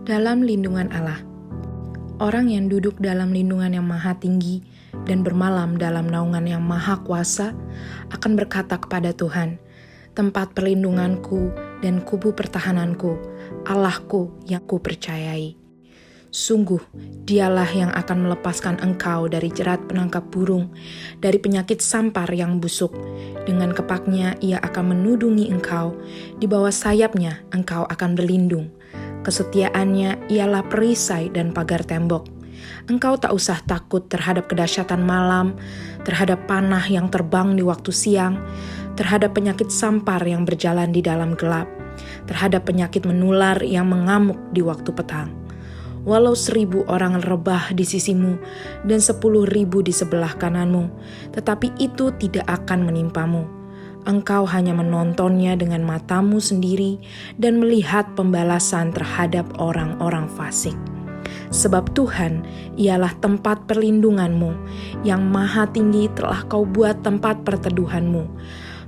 dalam lindungan Allah. Orang yang duduk dalam lindungan yang maha tinggi dan bermalam dalam naungan yang maha kuasa akan berkata kepada Tuhan, tempat perlindunganku dan kubu pertahananku, Allahku yang kupercayai. Sungguh, dialah yang akan melepaskan engkau dari jerat penangkap burung, dari penyakit sampar yang busuk. Dengan kepaknya ia akan menudungi engkau, di bawah sayapnya engkau akan berlindung. Kesetiaannya ialah perisai dan pagar tembok. Engkau tak usah takut terhadap kedahsyatan malam, terhadap panah yang terbang di waktu siang, terhadap penyakit sampar yang berjalan di dalam gelap, terhadap penyakit menular yang mengamuk di waktu petang. Walau 1,000 orang rebah di sisimu dan 10.000 di sebelah kananmu, tetapi itu tidak akan menimpamu. Engkau hanya menontonnya dengan matamu sendiri dan melihat pembalasan terhadap orang-orang fasik. Sebab Tuhan ialah tempat perlindunganmu, yang maha tinggi telah kau buat tempat perteduhanmu.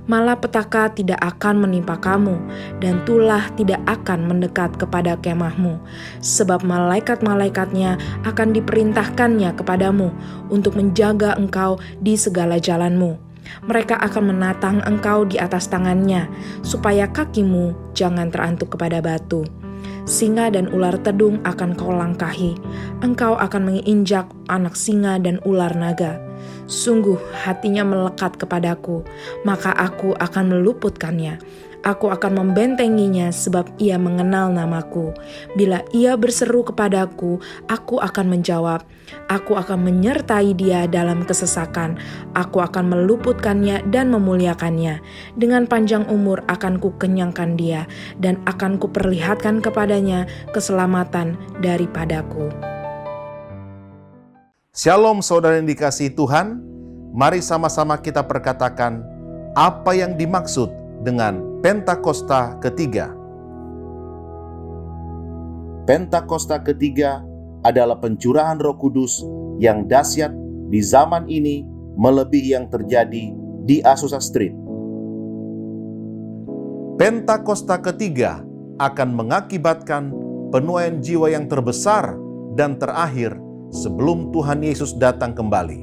Malapetaka tidak akan menimpa kamu, dan tulah tidak akan mendekat kepada kemahmu, sebab malaikat-malaikatnya akan diperintahkannya kepadamu untuk menjaga engkau di segala jalanmu. Mereka akan menatang engkau di atas tangannya, supaya kakimu jangan terantuk kepada batu. Singa dan ular tedung akan kau langkahi, engkau akan menginjak anak singa dan ular naga. Sungguh hatinya melekat kepadaku, maka aku akan meluputkannya. Aku akan membentenginya sebab ia mengenal namaku. Bila ia berseru kepadaku, aku akan menjawab. Aku akan menyertai dia dalam kesesakan. Aku akan meluputkannya dan memuliakannya. Dengan panjang umur akan kukenyangkan dia, dan akan kuperlihatkan kepadanya keselamatan daripadaku. Shalom saudara yang dikasihi Tuhan, mari sama-sama kita perkatakan apa yang dimaksud dengan Pentakosta ketiga. Pentakosta ketiga adalah pencurahan Roh Kudus yang dahsyat di zaman ini melebihi yang terjadi di Azusa Street. Pentakosta ketiga akan mengakibatkan penuaian jiwa yang terbesar dan terakhir sebelum Tuhan Yesus datang kembali.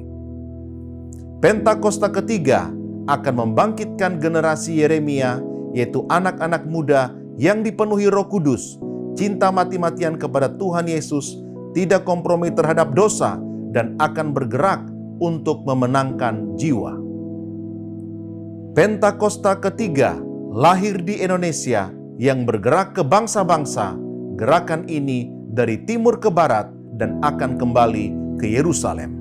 Pentakosta ketiga akan membangkitkan generasi Yeremia, yaitu anak-anak muda yang dipenuhi Roh Kudus, cinta mati-matian kepada Tuhan Yesus, tidak kompromi terhadap dosa, dan akan bergerak untuk memenangkan jiwa. Pentakosta ketiga lahir di Indonesia yang bergerak ke bangsa-bangsa. Gerakan ini dari timur ke barat dan akan kembali ke Yerusalem.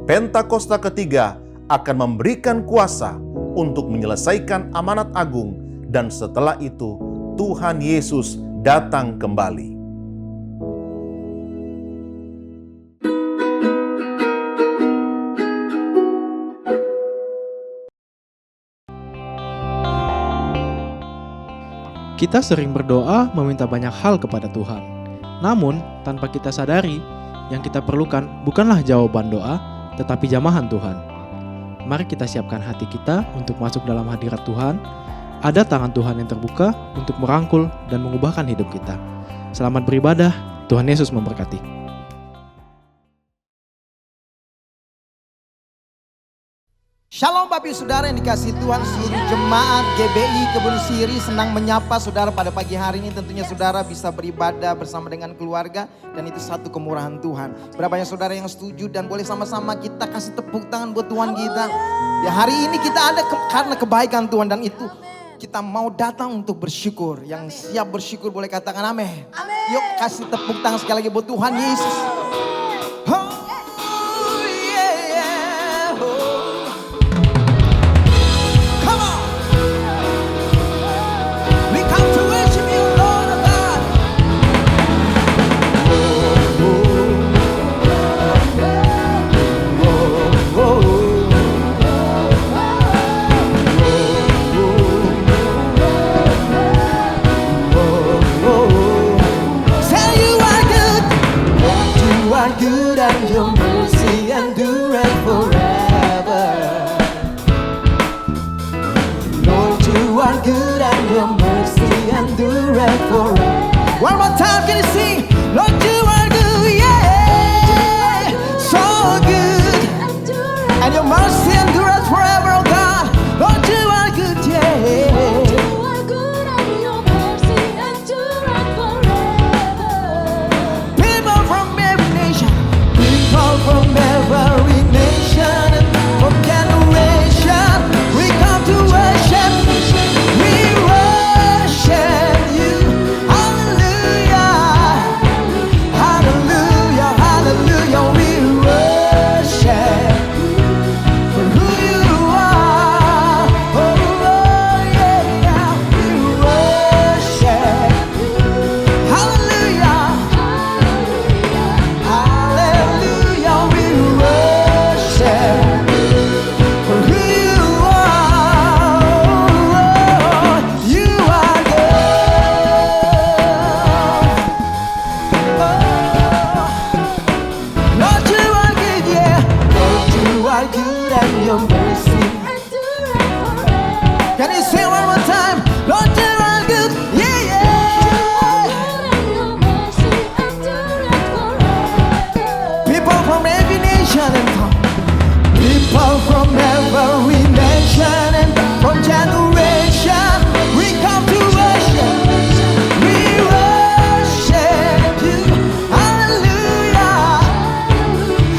Pentakosta ketiga akan memberikan kuasa untuk menyelesaikan amanat agung, dan setelah itu Tuhan Yesus datang kembali. Kita sering berdoa meminta banyak hal kepada Tuhan. Namun, tanpa kita sadari, yang kita perlukan bukanlah jawaban doa, tetapi jamahan Tuhan. Mari kita siapkan hati kita untuk masuk dalam hadirat Tuhan. Ada tangan Tuhan yang terbuka untuk merangkul dan mengubahkan hidup kita. Selamat beribadah, Tuhan Yesus memberkati. Shalom Bapak Ibu Saudara yang dikasihi Tuhan, seluruh jemaat GBI Kebun Siri senang menyapa saudara pada pagi hari ini. Tentunya saudara bisa beribadah bersama dengan keluarga, dan itu satu kemurahan Tuhan. Berapa banyak saudara yang setuju, dan boleh sama-sama kita kasih tepuk tangan buat Tuhan kita. Ya, hari ini kita ada karena kebaikan Tuhan, dan itu kita mau datang untuk bersyukur. Yang siap bersyukur boleh katakan amin. Yuk kasih tepuk tangan sekali lagi buat Tuhan Yesus. Good and your mercy endureth forever. One more time, can you sing? Lord, you are good, yeah, so good. And your mercy endureth forever, oh God. Lord, you are good, yeah. People from every nation, people from every nation, and from generation, we come to worship. We worship you. Hallelujah, hallelujah, hallelujah. We worship for who you are. Oh, yeah, we worship. Hallelujah, hallelujah. We worship for who you are. You are good. Lord, you are good, yeah. Lord, you are good and your mercy. Can you say one more time? Lord, you are good, yeah, yeah. People from every nation and tongue. People from every nation and from generation, we come to worship. We worship you. Hallelujah,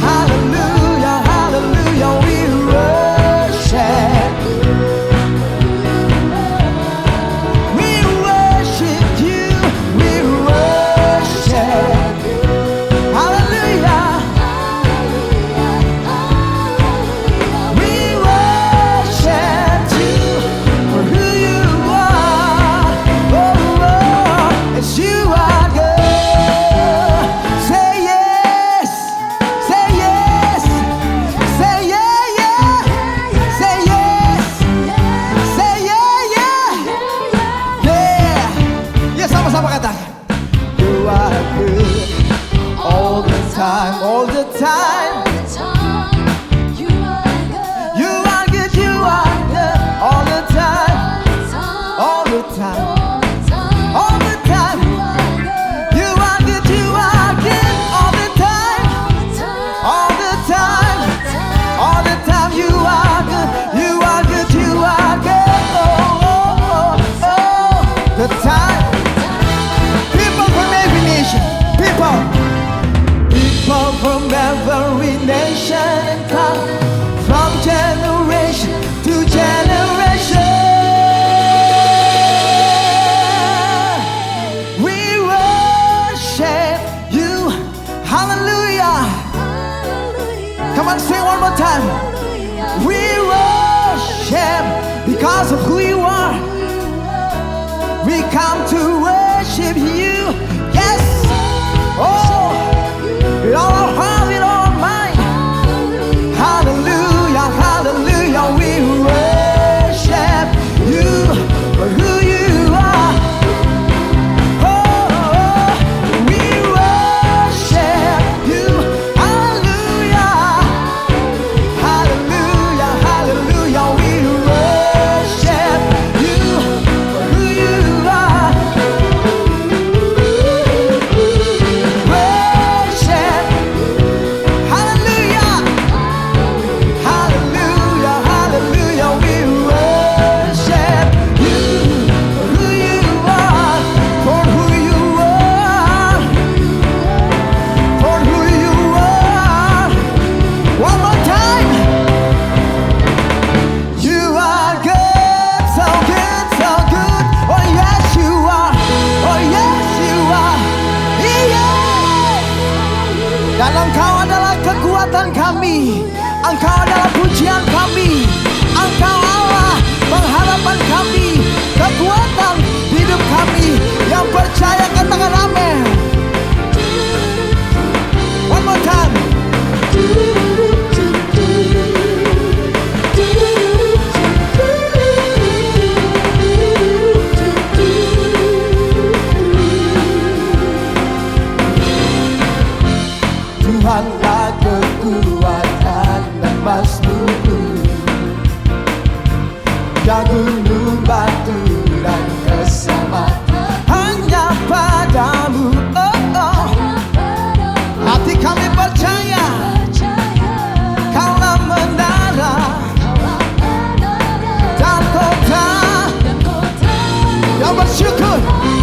hallelujah, hallelujah. We worship. We worship you. We worship. Hallelujah. We worship you for who you are. Oh, oh, it's you are good. Say yes, say yes, say yeah, yeah, say yes, say yeah, yeah, yeah. Yes, sama-sama katakan. You are good all the time, all the time. You are good, you are good all the time, all the time, all the time. You are good, you are good all the time, all the time, all the time. You are good, you are good, you are good. Oh, oh, oh, oh, the time. People from every nation, people from every nation and tongue, from generation to generation. We worship you. Hallelujah. Come on, sing one more time. We worship because of who you are. We come to worship you. Yes. Oh, with all our heart, with all our mind. Hallelujah, hallelujah. We worship you for who you are. Oh, we worship you. Hallelujah, hallelujah, hallelujah. We worship you for who you are.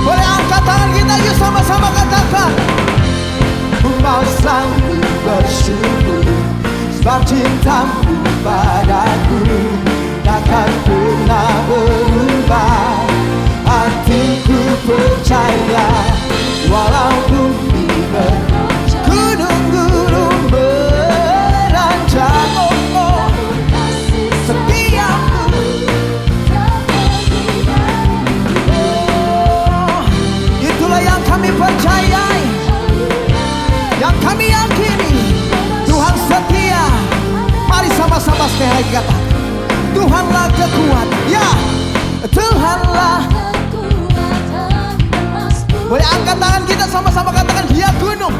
Boleh angkat tangan kita, yuk sama-sama katakan. Ku mau selalu bersyukur, sebab cintamu padaku takkan pernah berubah. Hatiku percaya, walau bumi bergoncang, gunung-gunung beranjak, setiamu. Itulah yang kami percayai, yang kami yakini. Tuhan setia. Mari sama-sama sekali lagi katakan, Tuhanlah kekuatan. Ya, Tuhanlah. Boleh angkat tangan kita sama-sama katakan, dia gunung.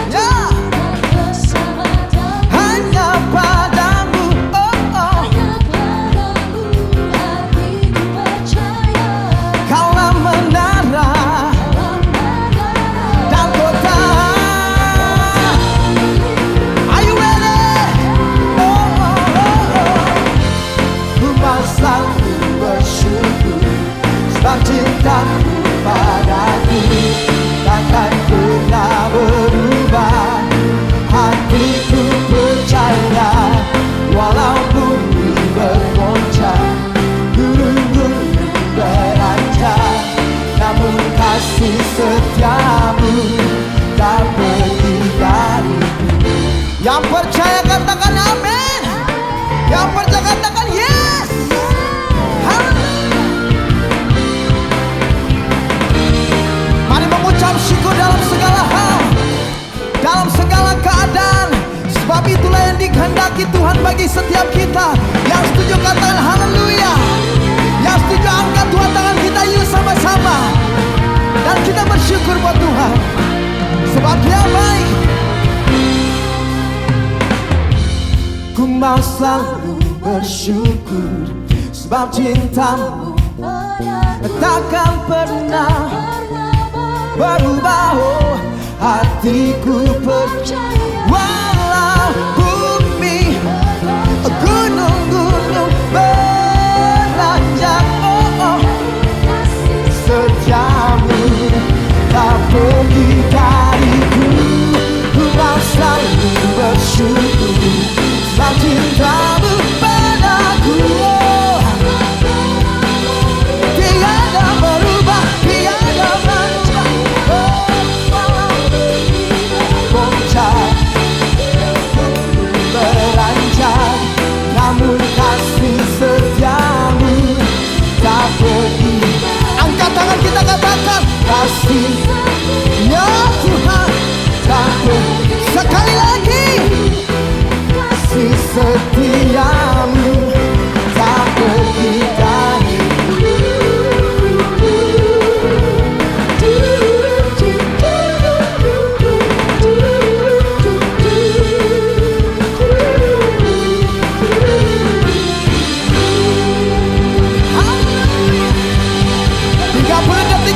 Ya, hanya padamu, Kaulah menara dan kota. Are you ready? Ku mau selalu bersyukur, sebab cintamu padaku takkan pernah berubah. Hatiku percaya, walau bumi bergoncang, gunung-gunung beranjak, namun kasih setiamu tak pergi dariku. Yang percaya katakan amin. Yang percaya katakan yes. Mari mengucap syukur dalam segala hal, dalam segala keadaan, sebab itulah yang dikehendaki Tuhan bagi setiap kita. Yang setuju katakan haleluya. Yang setuju angkat dua tangan kita, yuk sama-sama. Dan kita bersyukur buat Tuhan, sebab Dia baik. Ku mau selalu bersyukur, sebab cintamu takkan pernah berubah. Oh, hatiku percaya, walau bumi gunung-gunung beranjak, setiamu tak pergi dariku. Ku mau selalu bersyukur, sebab cintamu padaku tiada berubah, tiada berubah. Goncang, beranjak, namun kasih setiamu tak pergi. Angkat tangan kita katakan, kasih ya Tuhan tak pergi. Sekali lagi, kasih setiamu tak pergi dariku.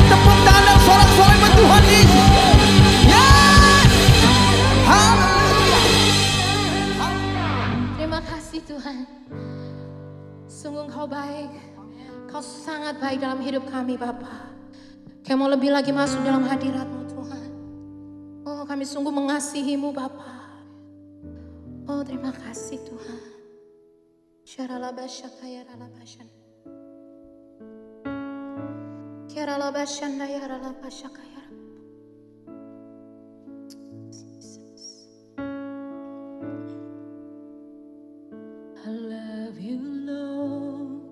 Tepuk tangan dan sorak-sorai buat Tuhan Yesus. Yes! Haleluya. Terima kasih Tuhan. Sungguh Engkau baik. Kau sangat baik dalam hidup kami Bapa. Kami mau lebih lagi masuk dalam hadirat-Mu Tuhan. Oh, kami sungguh mengasihi-Mu Bapa. Oh, terima kasih Tuhan. Syaralabashakayaralabashan. Yaralabashandayaralabashakayara. I love you, Lord,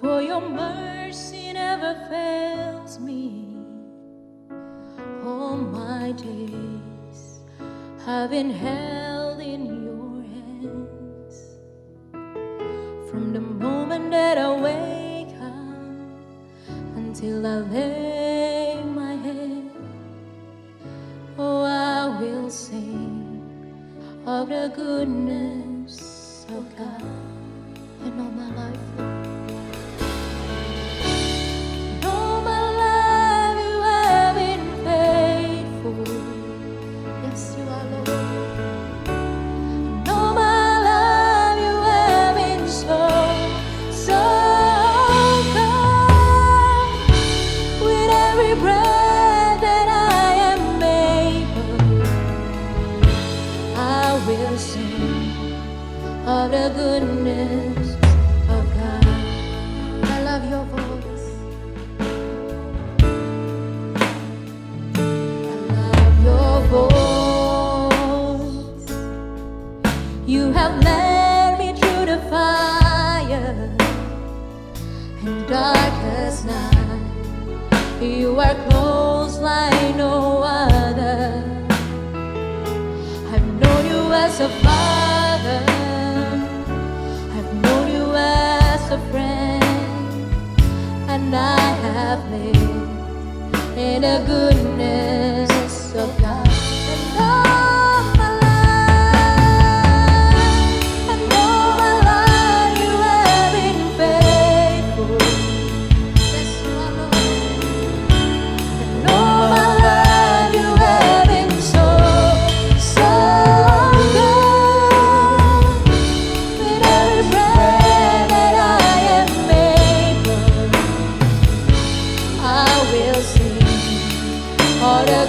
for your mercy never fails me. All my days I've been held in your hands. From the moment that I wake up until I lay my head, oh, I will sing of the goodness of God in all my life. All my life you have been faithful. Yes, you are, Lord. And all my life you have been so, so love your voice. I love your voice. You have led me through the fire and darkest night. You are close like no other. I've known you as a father. I've known you as a friend. And I have lived in the goodness of God. And all my life, and all my life you have been faithful. Yes, you are, Lord. And all my life you have been so, so good. With every breath that I am able, I will sing all the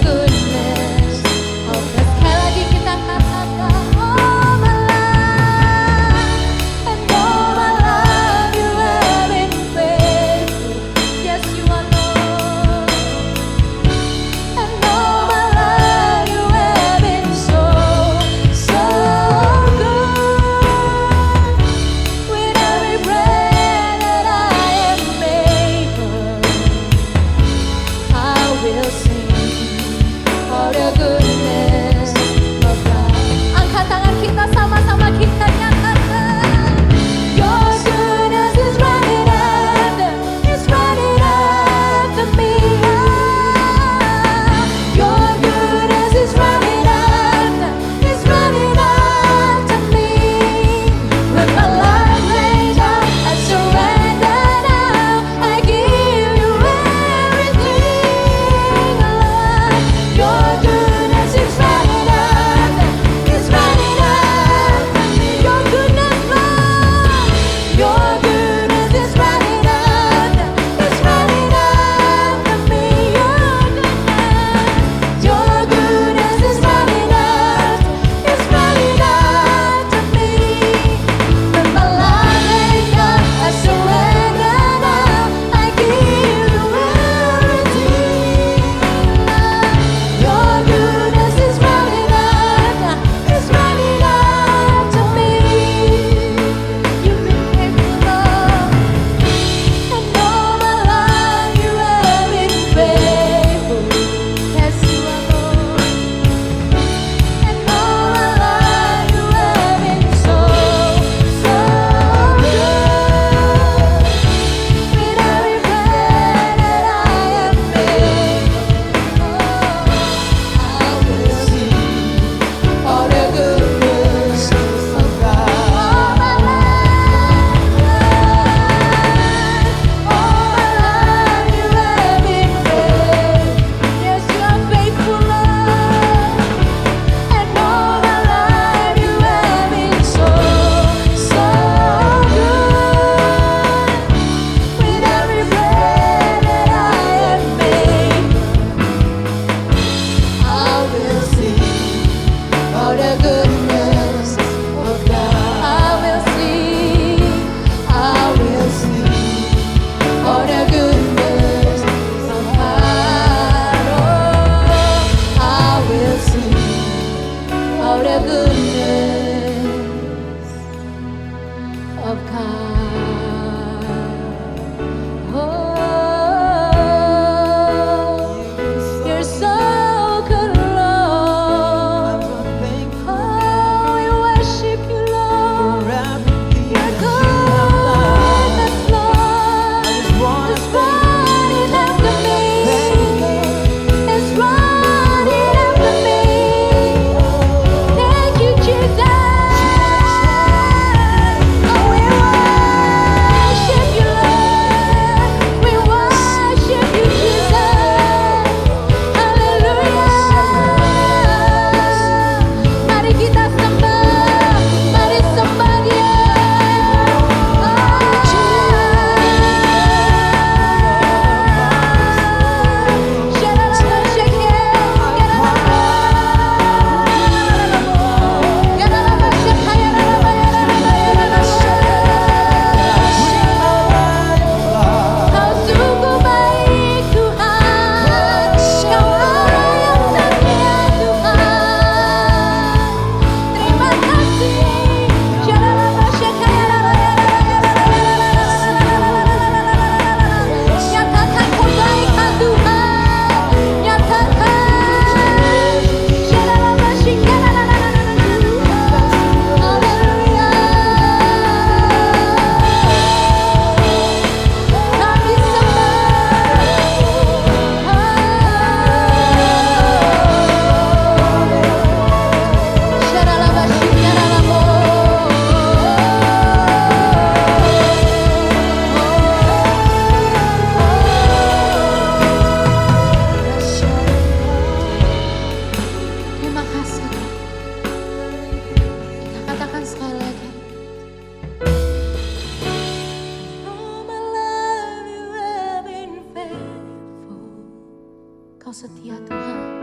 Kau setia Tuhan.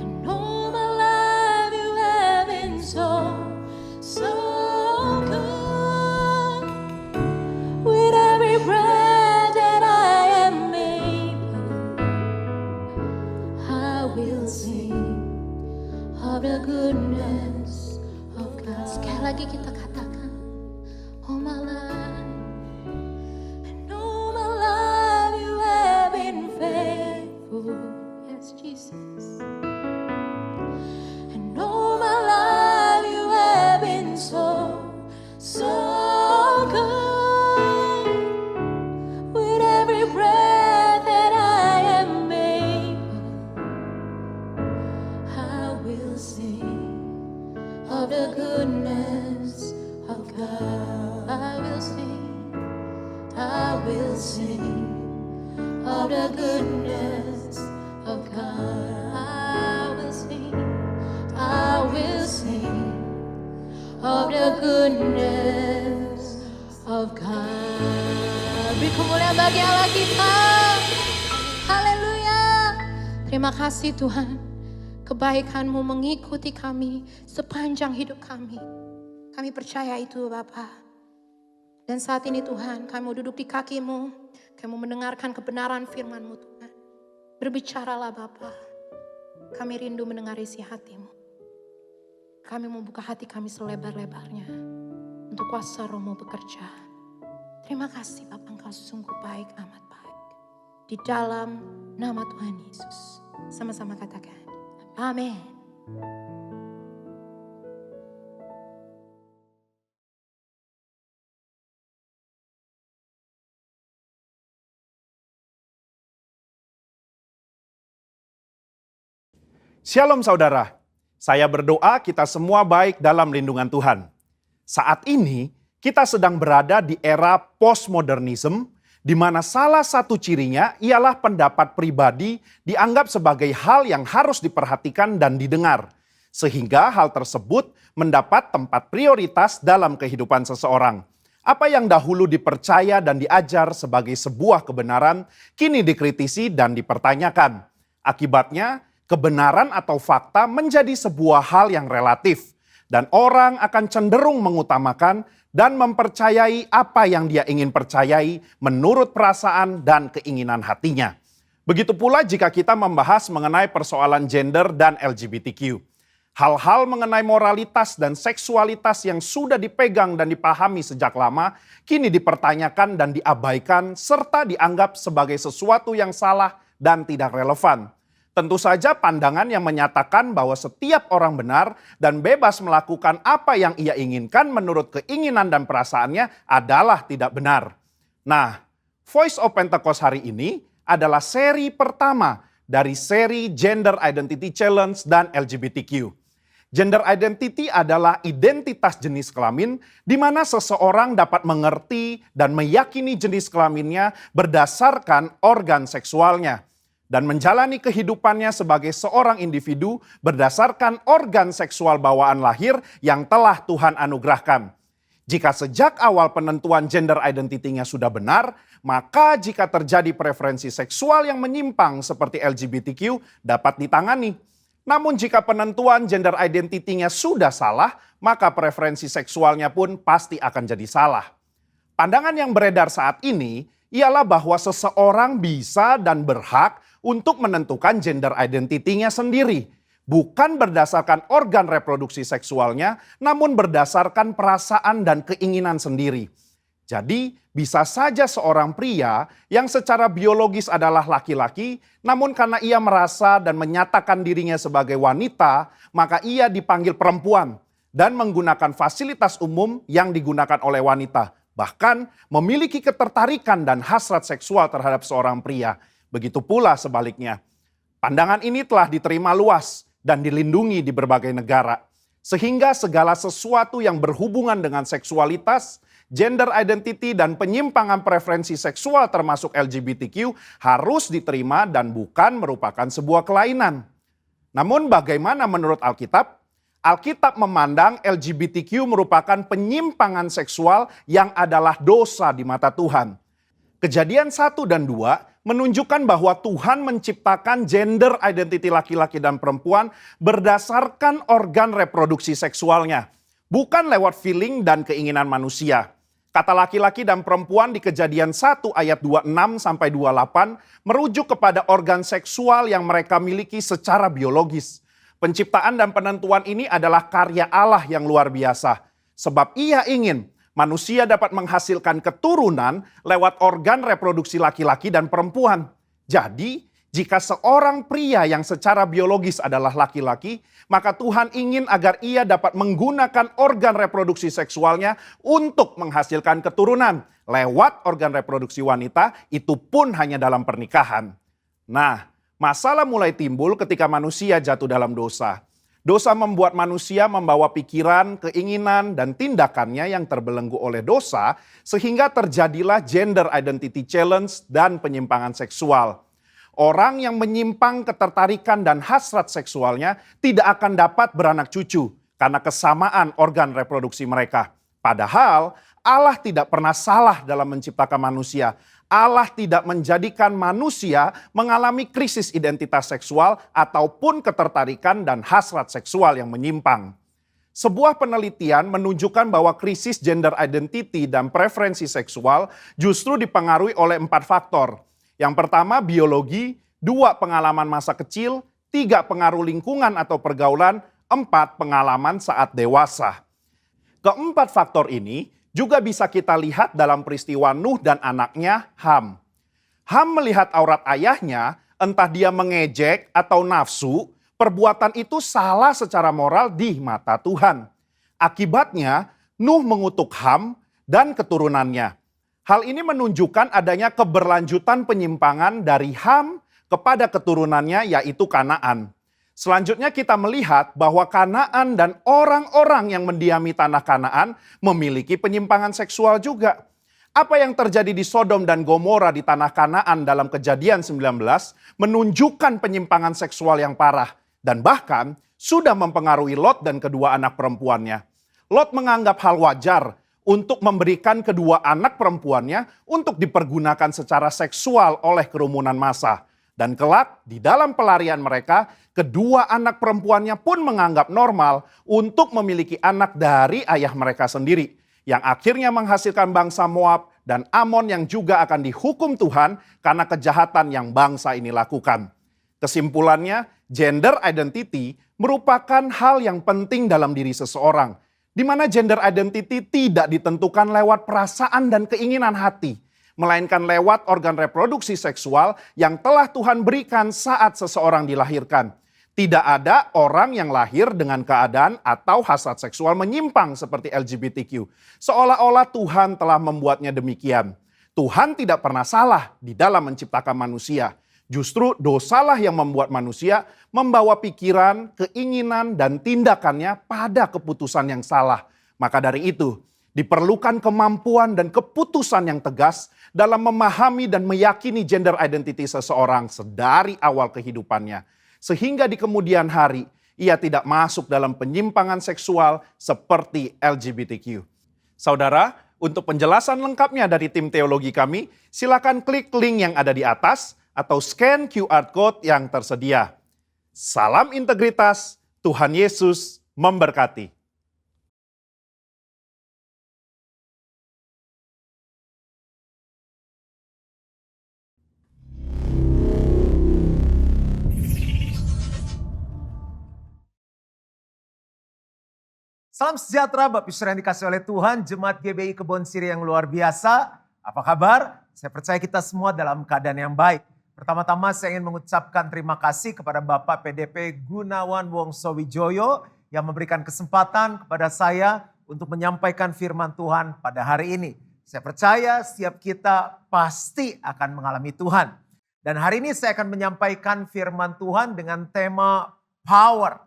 And all my life you have been so good. With every breath that I am able, I will sing of the goodness of God. Sekali lagi kita katakan, all my life, and all my life you have been faithful. Yes, Jesus. And all my life you have been so good. With every breath that I am able, I will sing of the goodness of God. I will sing of the goodness of God. I will sing of the goodness of God. Beri kemuliaan bagi Allah kita. Haleluya. Terima kasih Tuhan. Kebaikan-Mu mengikuti kami sepanjang hidup kami. Kami percaya itu Bapa. Dan saat ini Tuhan, kami mau duduk di kaki-Mu. Kami mau mendengarkan kebenaran firman-Mu Tuhan. Berbicaralah Bapa. Kami rindu mendengar isi hati-Mu. Kami membuka hati kami selebar-lebarnya. Untuk kuasa Roh-Mu bekerja. Terima kasih Bapa, Engkau sungguh baik, amat baik. Di dalam nama Tuhan Yesus. Sama-sama katakan. Amin. Shalom saudara, saya berdoa kita semua baik dalam lindungan Tuhan. Saat ini kita sedang berada di era postmodernism, di mana salah satu cirinya ialah pendapat pribadi dianggap sebagai hal yang harus diperhatikan dan didengar. Sehingga hal tersebut mendapat tempat prioritas dalam kehidupan seseorang. Apa yang dahulu dipercaya dan diajar sebagai sebuah kebenaran, kini dikritisi dan dipertanyakan. Akibatnya, kebenaran atau fakta menjadi sebuah hal yang relatif. Dan orang akan cenderung mengutamakan dan mempercayai apa yang dia ingin percayai menurut perasaan dan keinginan hatinya. Begitu pula jika kita membahas mengenai persoalan gender dan LGBTQ. Hal-hal mengenai moralitas dan seksualitas yang sudah dipegang dan dipahami sejak lama, kini dipertanyakan dan diabaikan serta dianggap sebagai sesuatu yang salah dan tidak relevan. Tentu saja pandangan yang menyatakan bahwa setiap orang benar dan bebas melakukan apa yang ia inginkan menurut keinginan dan perasaannya adalah tidak benar. Nah, Voice of Pentecost hari ini adalah seri pertama dari seri Gender Identity Challenge dan LGBTQ. Gender identity adalah identitas jenis kelamin di mana seseorang dapat mengerti dan meyakini jenis kelaminnya berdasarkan organ seksualnya. Dan menjalani kehidupannya sebagai seorang individu berdasarkan organ seksual bawaan lahir yang telah Tuhan anugerahkan. Jika sejak awal penentuan gender identity-nya sudah benar, maka jika terjadi preferensi seksual yang menyimpang seperti LGBTQ dapat ditangani. Namun jika penentuan gender identity-nya sudah salah, maka preferensi seksualnya pun pasti akan jadi salah. Pandangan yang beredar saat ini ialah bahwa seseorang bisa dan berhak untuk menentukan gender identity-nya sendiri. Bukan berdasarkan organ reproduksi seksualnya, namun berdasarkan perasaan dan keinginan sendiri. Jadi bisa saja seorang pria yang secara biologis adalah laki-laki, namun karena ia merasa dan menyatakan dirinya sebagai wanita, maka ia dipanggil perempuan dan menggunakan fasilitas umum yang digunakan oleh wanita. Bahkan memiliki ketertarikan dan hasrat seksual terhadap seorang pria. Begitu pula sebaliknya. Pandangan ini telah diterima luas dan dilindungi di berbagai negara. Sehingga segala sesuatu yang berhubungan dengan seksualitas, gender identity dan penyimpangan preferensi seksual termasuk LGBTQ harus diterima dan bukan merupakan sebuah kelainan. Namun bagaimana menurut Alkitab? Alkitab memandang LGBTQ merupakan penyimpangan seksual yang adalah dosa di mata Tuhan. Kejadian 1 dan 2 menunjukkan bahwa Tuhan menciptakan gender identity laki-laki dan perempuan berdasarkan organ reproduksi seksualnya, bukan lewat feeling dan keinginan manusia. Kata laki-laki dan perempuan di Kejadian 1 ayat 26 sampai 28 merujuk kepada organ seksual yang mereka miliki secara biologis. Penciptaan dan penentuan ini adalah karya Allah yang luar biasa, sebab Ia ingin manusia dapat menghasilkan keturunan lewat organ reproduksi laki-laki dan perempuan. Jadi, jika seorang pria yang secara biologis adalah laki-laki, maka Tuhan ingin agar ia dapat menggunakan organ reproduksi seksualnya untuk menghasilkan keturunan lewat organ reproduksi wanita, itu pun hanya dalam pernikahan. Nah, masalah mulai timbul ketika manusia jatuh dalam dosa. Dosa membuat manusia membawa pikiran, keinginan, dan tindakannya yang terbelenggu oleh dosa, sehingga terjadilah gender identity challenge dan penyimpangan seksual. Orang yang menyimpang ketertarikan dan hasrat seksualnya tidak akan dapat beranak cucu karena kesamaan organ reproduksi mereka. Padahal Allah tidak pernah salah dalam menciptakan manusia. Allah tidak menjadikan manusia mengalami krisis identitas seksual ataupun ketertarikan dan hasrat seksual yang menyimpang. Sebuah penelitian menunjukkan bahwa krisis gender identity dan preferensi seksual justru dipengaruhi oleh 4 faktor. Yang pertama biologi, 2 pengalaman masa kecil, 3 pengaruh lingkungan atau pergaulan, 4 pengalaman saat dewasa. Keempat faktor ini juga bisa kita lihat dalam peristiwa Nuh dan anaknya Ham. Ham melihat aurat ayahnya, entah dia mengejek atau nafsu, perbuatan itu salah secara moral di mata Tuhan. Akibatnya, Nuh mengutuk Ham dan keturunannya. Hal ini menunjukkan adanya keberlanjutan penyimpangan dari Ham kepada keturunannya, yaitu Kanaan. Selanjutnya kita melihat bahwa Kanaan dan orang-orang yang mendiami tanah Kanaan memiliki penyimpangan seksual juga. Apa yang terjadi di Sodom dan Gomora di tanah Kanaan dalam Kejadian 19 menunjukkan penyimpangan seksual yang parah dan bahkan sudah mempengaruhi Lot dan kedua anak perempuannya. Lot menganggap hal wajar untuk memberikan kedua anak perempuannya untuk dipergunakan secara seksual oleh kerumunan massa. Dan kelak di dalam pelarian mereka, kedua anak perempuannya pun menganggap normal untuk memiliki anak dari ayah mereka sendiri. Yang akhirnya menghasilkan bangsa Moab dan Amon yang juga akan dihukum Tuhan karena kejahatan yang bangsa ini lakukan. Kesimpulannya, gender identity merupakan hal yang penting dalam diri seseorang. Di mana gender identity tidak ditentukan lewat perasaan dan keinginan hati, melainkan lewat organ reproduksi seksual yang telah Tuhan berikan saat seseorang dilahirkan. Tidak ada orang yang lahir dengan keadaan atau hasrat seksual menyimpang seperti LGBTQ. Seolah-olah Tuhan telah membuatnya demikian. Tuhan tidak pernah salah di dalam menciptakan manusia. Justru dosalah yang membuat manusia membawa pikiran, keinginan, dan tindakannya pada keputusan yang salah. Maka dari itu, diperlukan kemampuan dan keputusan yang tegas dalam memahami dan meyakini gender identity seseorang sedari awal kehidupannya. Sehingga di kemudian hari, ia tidak masuk dalam penyimpangan seksual seperti LGBTQ. Saudara, untuk penjelasan lengkapnya dari tim teologi kami, silakan klik link yang ada di atas atau scan QR Code yang tersedia. Salam integritas, Tuhan Yesus memberkati. Salam sejahtera Bapak Ibu Saudara yang dikasih oleh Tuhan, Jemaat GBI Kebon Siri yang luar biasa. Apa kabar? Saya percaya kita semua dalam keadaan yang baik. Pertama-tama saya ingin mengucapkan terima kasih kepada Bapak PDP Gunawan Wongso Wijoyo yang memberikan kesempatan kepada saya untuk menyampaikan firman Tuhan pada hari ini. Saya percaya setiap kita pasti akan mengalami Tuhan. Dan hari ini saya akan menyampaikan firman Tuhan dengan tema power,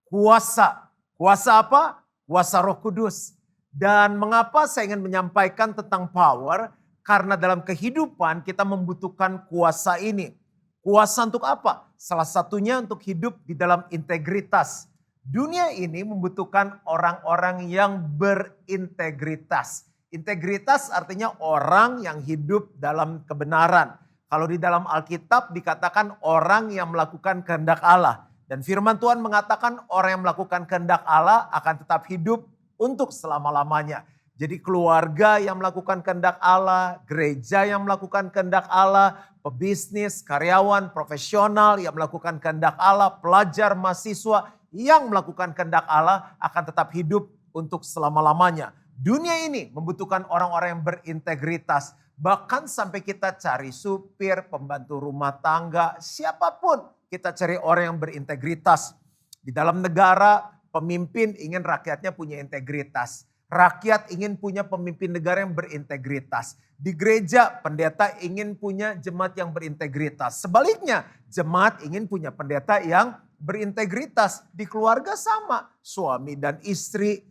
kuasa. Kuasa apa? Kuasa Roh Kudus. Dan mengapa saya ingin menyampaikan tentang power? Karena dalam kehidupan kita membutuhkan kuasa ini. Kuasa untuk apa? Salah satunya untuk hidup di dalam integritas. Dunia ini membutuhkan orang-orang yang berintegritas. Integritas artinya orang yang hidup dalam kebenaran. Kalau di dalam Alkitab dikatakan orang yang melakukan kehendak Allah. Dan firman Tuhan mengatakan orang yang melakukan kehendak Allah akan tetap hidup untuk selama-lamanya. Jadi keluarga yang melakukan kehendak Allah, gereja yang melakukan kehendak Allah, pebisnis, karyawan, profesional yang melakukan kehendak Allah, pelajar, mahasiswa yang melakukan kehendak Allah akan tetap hidup untuk selama-lamanya. Dunia ini membutuhkan orang-orang yang berintegritas. Bahkan sampai kita cari supir, pembantu rumah tangga, siapapun kita cari orang yang berintegritas. Di dalam negara, pemimpin ingin rakyatnya punya integritas. Rakyat ingin punya pemimpin negara yang berintegritas. Di gereja, pendeta ingin punya jemaat yang berintegritas. Sebaliknya, jemaat ingin punya pendeta yang berintegritas. Di keluarga sama, suami dan istri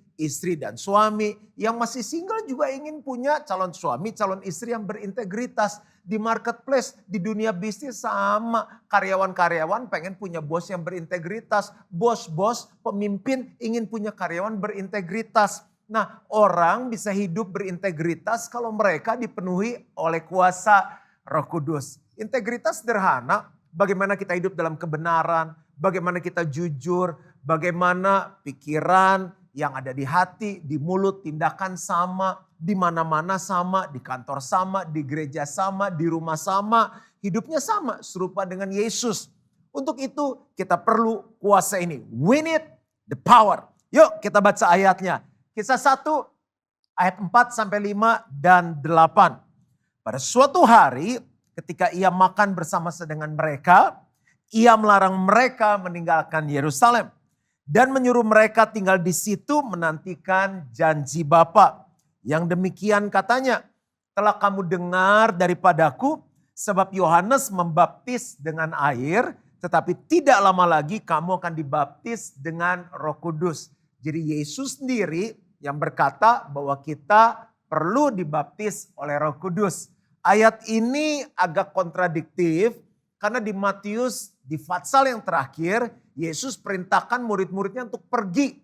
dan suami. Yang masih single juga ingin punya calon suami, calon istri yang berintegritas. Di marketplace, di dunia bisnis sama. Karyawan-karyawan pengen punya bos yang berintegritas. Bos-bos, pemimpin ingin punya karyawan berintegritas. Nah, orang bisa hidup berintegritas kalau mereka dipenuhi oleh kuasa Roh Kudus. Integritas sederhana, bagaimana kita hidup dalam kebenaran, bagaimana kita jujur, bagaimana pikiran yang ada di hati, di mulut, tindakan sama, di mana-mana sama, di kantor sama, di gereja sama, di rumah sama, hidupnya sama, serupa dengan Yesus. Untuk itu kita perlu kuasa ini. We need the power. Yuk kita baca ayatnya. Kisah 1 ayat 4-5 dan 8. Pada suatu hari ketika ia makan bersama dengan mereka, ia melarang mereka meninggalkan Yerusalem. Dan menyuruh mereka tinggal di situ menantikan janji Bapa. Yang demikian katanya, telah kamu dengar daripadaku, sebab Yohanes membaptis dengan air, tetapi tidak lama lagi kamu akan dibaptis dengan Roh Kudus. Jadi Yesus sendiri yang berkata bahwa kita perlu dibaptis oleh Roh Kudus. Ayat ini agak kontradiktif karena di Matius di Fatsal yang terakhir Yesus perintahkan murid-muridnya untuk pergi.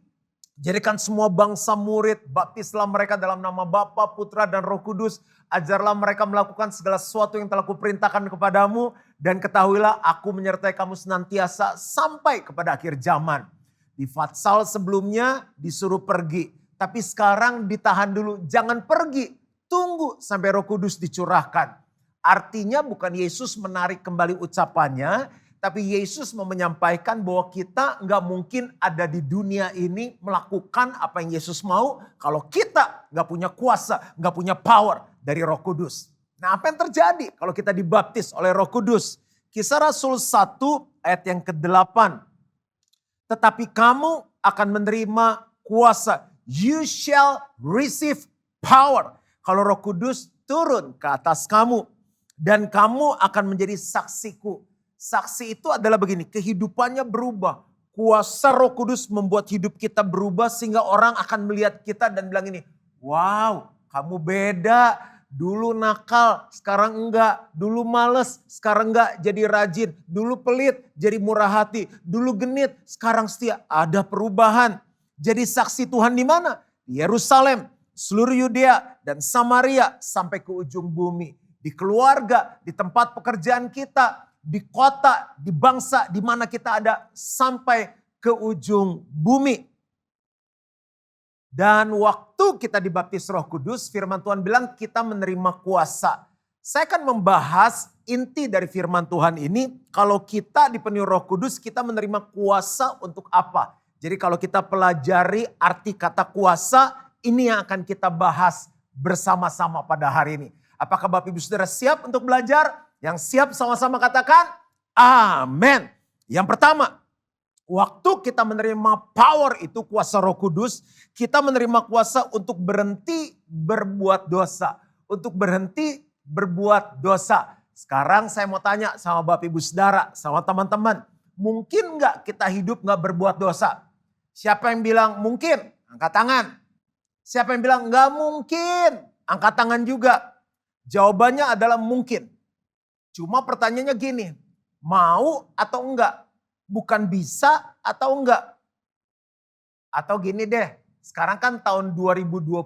Jadikan semua bangsa murid, baptislah mereka dalam nama Bapa, Putra dan Roh Kudus. Ajarlah mereka melakukan segala sesuatu yang telah kuperintahkan kepadamu. Dan ketahuilah aku menyertai kamu senantiasa sampai kepada akhir zaman. Di Fatsal sebelumnya disuruh pergi. Tapi sekarang ditahan dulu, jangan pergi. Tunggu sampai Roh Kudus dicurahkan. Artinya bukan Yesus menarik kembali ucapannya, tapi Yesus mau menyampaikan bahwa kita nggak mungkin ada di dunia ini melakukan apa yang Yesus mau kalau kita nggak punya kuasa, nggak punya power dari Roh Kudus. Nah, apa yang terjadi kalau kita dibaptis oleh Roh Kudus? Kisah Rasul 1 ayat yang ke-8. Tetapi kamu akan menerima kuasa. You shall receive power. Kalau Roh Kudus turun ke atas kamu. Dan kamu akan menjadi saksiku. Saksi itu adalah begini, kehidupannya berubah. Kuasa Roh Kudus membuat hidup kita berubah sehingga orang akan melihat kita dan bilang ini, wow, kamu beda. Dulu nakal, sekarang enggak. Dulu males, sekarang enggak, jadi rajin. Dulu pelit, jadi murah hati. Dulu genit, sekarang setia. Ada perubahan. Jadi saksi Tuhan di mana? Di Yerusalem, seluruh Yudea dan Samaria sampai ke ujung bumi. Di keluarga, di tempat pekerjaan kita, di kota, di bangsa, di mana kita ada sampai ke ujung bumi. Dan waktu kita dibaptis Roh Kudus, firman Tuhan bilang kita menerima kuasa. Saya akan membahas inti dari firman Tuhan ini. Kalau kita dipenuhi Roh Kudus, kita menerima kuasa untuk apa? Jadi kalau kita pelajari arti kata kuasa, ini yang akan kita bahas bersama-sama pada hari ini. Apakah Bapak Ibu Saudara siap untuk belajar? Yang siap sama-sama katakan amin. Yang pertama, waktu kita menerima power itu kuasa Roh Kudus, kita menerima kuasa untuk berhenti berbuat dosa. Untuk berhenti berbuat dosa. Sekarang saya mau tanya sama Bapak Ibu Saudara, sama teman-teman. Mungkin nggak kita hidup nggak berbuat dosa? Siapa yang bilang mungkin? Angkat tangan. Siapa yang bilang nggak mungkin? Angkat tangan juga. Jawabannya adalah mungkin. Cuma pertanyaannya gini, mau atau enggak? Bukan bisa atau enggak? Atau gini deh, sekarang kan tahun 2021,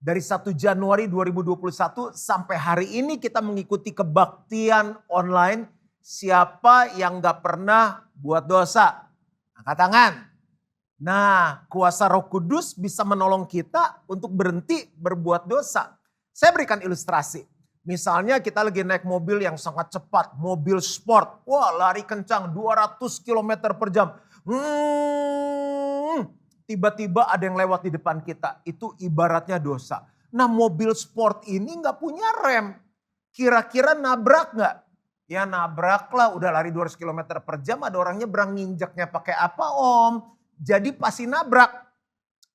Dari 1 Januari 2021 sampai hari ini kita mengikuti kebaktian online. Siapa yang gak pernah buat dosa? Angkat tangan. Nah, kuasa Roh Kudus bisa menolong kita untuk berhenti berbuat dosa. Saya berikan ilustrasi. Misalnya kita lagi naik mobil yang sangat cepat, mobil sport. Wah, lari kencang 200 km per jam. Tiba-tiba ada yang lewat di depan kita. Itu ibaratnya dosa. Nah, mobil sport ini gak punya rem. Kira-kira nabrak gak? Ya nabrak lah, udah lari 200 km per jam. Ada orang nyebrang, nginjaknya pakai apa om? Jadi pasti nabrak.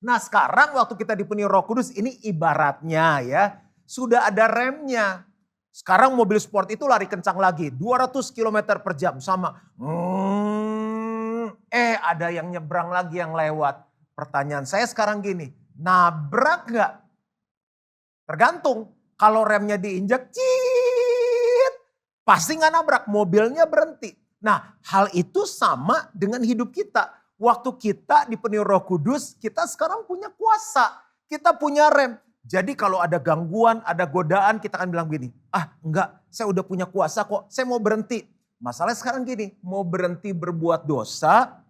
Nah sekarang waktu kita dipenuhi Roh Kudus, ini ibaratnya ya. Sudah ada remnya. Sekarang mobil sport itu lari kencang lagi. 200 km per jam sama. Ada yang nyebrang lagi yang lewat. Pertanyaan saya sekarang gini, nabrak gak? Tergantung, kalau remnya diinjak, pasti gak nabrak, mobilnya berhenti. Nah hal itu sama dengan hidup kita. Waktu kita dipenuhi Roh Kudus, kita sekarang punya kuasa, kita punya rem. Jadi kalau ada gangguan, ada godaan, kita akan bilang gini, enggak, saya udah punya kuasa kok, saya mau berhenti. Masalahnya sekarang gini, mau berhenti berbuat dosa,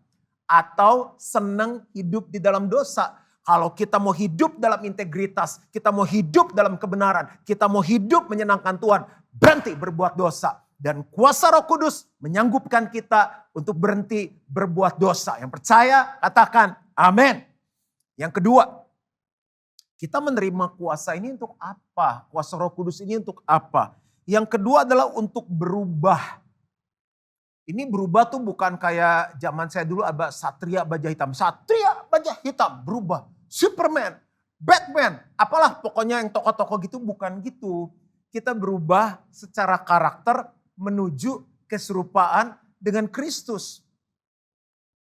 atau senang hidup di dalam dosa. Kalau kita mau hidup dalam integritas, kita mau hidup dalam kebenaran, kita mau hidup menyenangkan Tuhan, berhenti berbuat dosa. Dan kuasa Roh Kudus menyanggupkan kita untuk berhenti berbuat dosa. Yang percaya katakan amin. Yang kedua, kita menerima kuasa ini untuk apa? Kuasa Roh Kudus ini untuk apa? Yang kedua adalah untuk berubah. Ini berubah tuh bukan kayak zaman saya dulu ada Satria Baja Hitam. Satria Baja Hitam berubah. Superman, Batman, apalah pokoknya yang tokoh-tokoh gitu, bukan gitu. Kita berubah secara karakter menuju keserupaan dengan Kristus.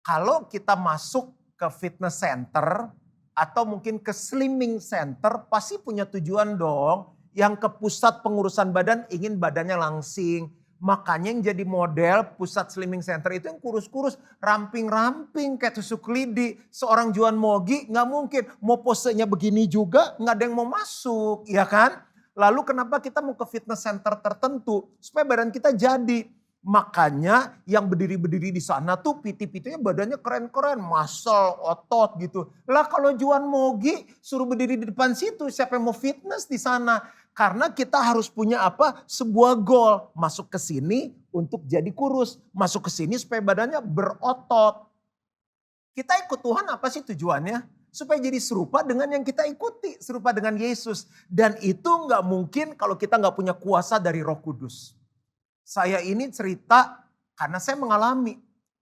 Kalau kita masuk ke fitness center atau mungkin ke slimming center pasti punya tujuan dong. Yang ke pusat pengurusan badan ingin badannya langsing. Makanya yang jadi model pusat slimming center itu yang kurus-kurus, ramping-ramping kayak tusuk lidi. Seorang Juan Mogi gak mungkin mau posenya begini juga gak ada yang mau masuk, ya kan? Lalu kenapa kita mau ke fitness center tertentu? Supaya badan kita jadi. Makanya yang berdiri-berdiri di sana tuh PT-PT-nya badannya keren-keren, muscle, otot gitu. Lah kalau Juan Mogi suruh berdiri di depan situ, siapa yang mau fitness di sana? Karena kita harus punya apa? Sebuah goal. Masuk ke sini untuk jadi kurus. Masuk ke sini supaya badannya berotot. Kita ikut Tuhan apa sih tujuannya? Supaya jadi serupa dengan yang kita ikuti. Serupa dengan Yesus. Dan itu gak mungkin kalau kita gak punya kuasa dari Roh Kudus. Saya ini cerita karena saya mengalami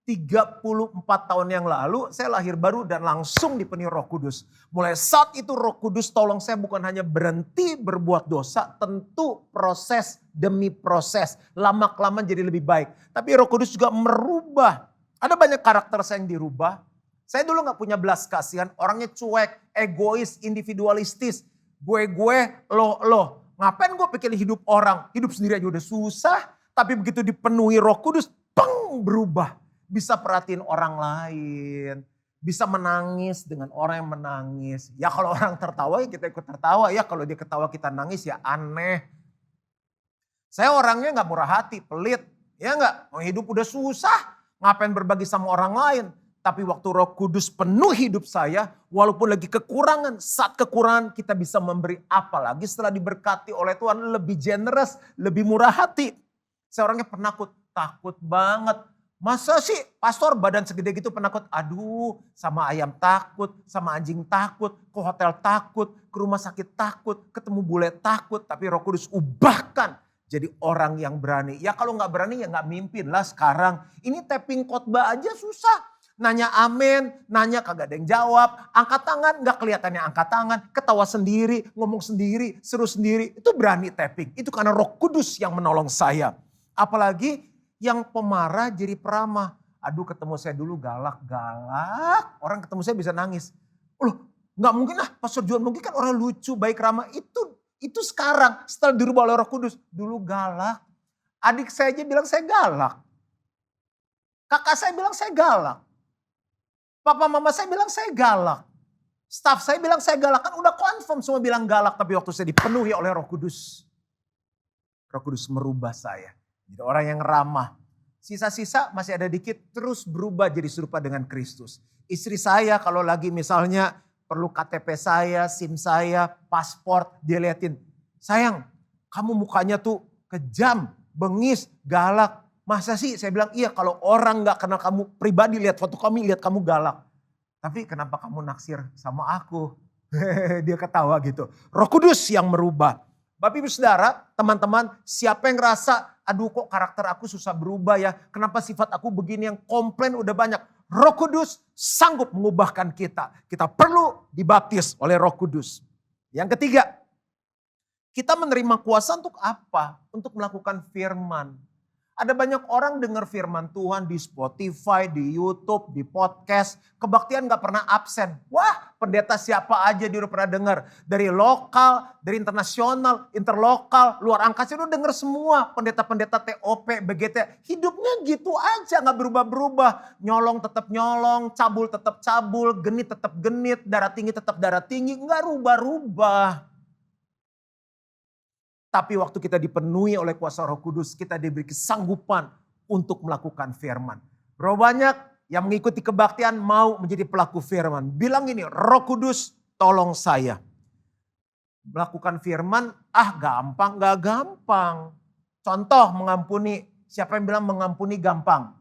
34 tahun yang lalu saya lahir baru dan langsung dipenuhi Roh Kudus. Mulai saat itu Roh Kudus tolong saya bukan hanya berhenti berbuat dosa, tentu proses demi proses, lama-kelamaan jadi lebih baik. Tapi Roh Kudus juga merubah. Ada banyak karakter saya yang dirubah. Saya dulu gak punya belas kasihan, orangnya cuek, egois, individualistis. Gue, lo. Ngapain gue pikirin hidup orang, hidup sendiri aja udah susah. Tapi begitu dipenuhi Roh Kudus, berubah. Bisa perhatiin orang lain. Bisa menangis dengan orang yang menangis. Ya kalau orang tertawa ya kita ikut tertawa. Ya kalau dia ketawa kita nangis ya aneh. Saya orangnya gak murah hati, pelit. Ya gak, mau hidup udah susah. Ngapain berbagi sama orang lain. Tapi waktu Roh Kudus penuh hidup saya. Walaupun lagi kekurangan. Saat kekurangan kita bisa memberi apa lagi setelah diberkati oleh Tuhan. Lebih generous, lebih murah hati. Saya orangnya penakut, takut banget. Masa sih pastor badan segede gitu penakut? Aduh, sama ayam takut, sama anjing takut, ke hotel takut, ke rumah sakit takut, ketemu bule takut. Tapi Roh Kudus ubahkan jadi orang yang berani. Ya kalau gak berani ya gak mimpin lah sekarang. Ini tapping khotbah aja susah. Nanya amin, nanya kagak ada yang jawab. Angkat tangan gak kelihatannya angkat tangan. Ketawa sendiri, ngomong sendiri, seru sendiri. Itu berani tapping. Itu karena Roh Kudus yang menolong saya. Apalagi yang pemarah jadi peramah. Aduh ketemu saya dulu galak-galak. Orang ketemu saya bisa nangis. Loh gak mungkin lah Pastor Juan mungkin kan orang lucu, baik, ramah. Itu sekarang setelah dirubah oleh Roh Kudus. Dulu galak. Adik saya aja bilang saya galak. Kakak saya bilang saya galak. Papa mama saya bilang saya galak. Staff saya bilang saya galak, kan udah confirm semua bilang galak. Tapi waktu saya dipenuhi oleh Roh Kudus merubah saya. Jadi orang yang ramah. Sisa-sisa masih ada dikit, terus berubah jadi serupa dengan Kristus. Istri saya kalau lagi misalnya perlu KTP saya, SIM saya, paspor, dia liatin. Sayang, kamu mukanya tuh kejam, bengis, galak. Masa sih? Saya bilang iya, kalau orang gak kenal kamu pribadi lihat foto kami, lihat kamu galak. Tapi kenapa kamu naksir sama aku? Dia ketawa gitu. Roh Kudus yang merubah. Bapak Ibu Saudara, teman-teman, siapa yang ngerasa, aduh kok karakter aku susah berubah ya. Kenapa sifat aku begini, yang komplain udah banyak. Roh Kudus sanggup mengubahkan kita. Kita perlu dibaptis oleh Roh Kudus. Yang ketiga, kita menerima kuasa untuk apa? Untuk melakukan firman. Ada banyak orang dengar firman Tuhan di Spotify, di YouTube, di podcast. Kebaktian gak pernah absen. Wah, pendeta siapa aja dia udah pernah dengar. Dari lokal, dari internasional, interlokal, luar angkasa udah dengar semua. Pendeta-pendeta TOP, BGT. Hidupnya gitu aja, gak berubah-berubah. Nyolong tetap nyolong, cabul tetap cabul, genit tetap genit, darah tinggi tetap darah tinggi. Gak rubah-rubah. Tapi waktu kita dipenuhi oleh kuasa Roh Kudus, kita diberi kesanggupan untuk melakukan firman. Berapa banyak yang mengikuti kebaktian mau menjadi pelaku firman. Bilang ini, Roh Kudus tolong saya. Melakukan firman, gampang, gak gampang. Contoh mengampuni, siapa yang bilang mengampuni gampang?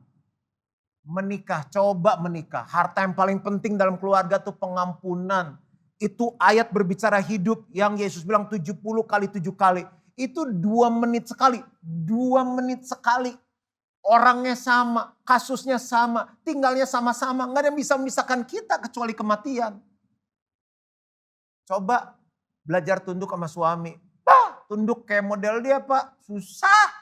Menikah, coba menikah. Harta yang paling penting dalam keluarga itu pengampunan. Itu ayat berbicara hidup yang Yesus bilang 70 kali 7 kali. Itu 2 menit sekali. 2 menit sekali. Orangnya sama, kasusnya sama, tinggalnya sama-sama. Gak ada yang bisa memisahkan kita kecuali kematian. Coba belajar tunduk sama suami. Tunduk kayak model dia Pak, susah.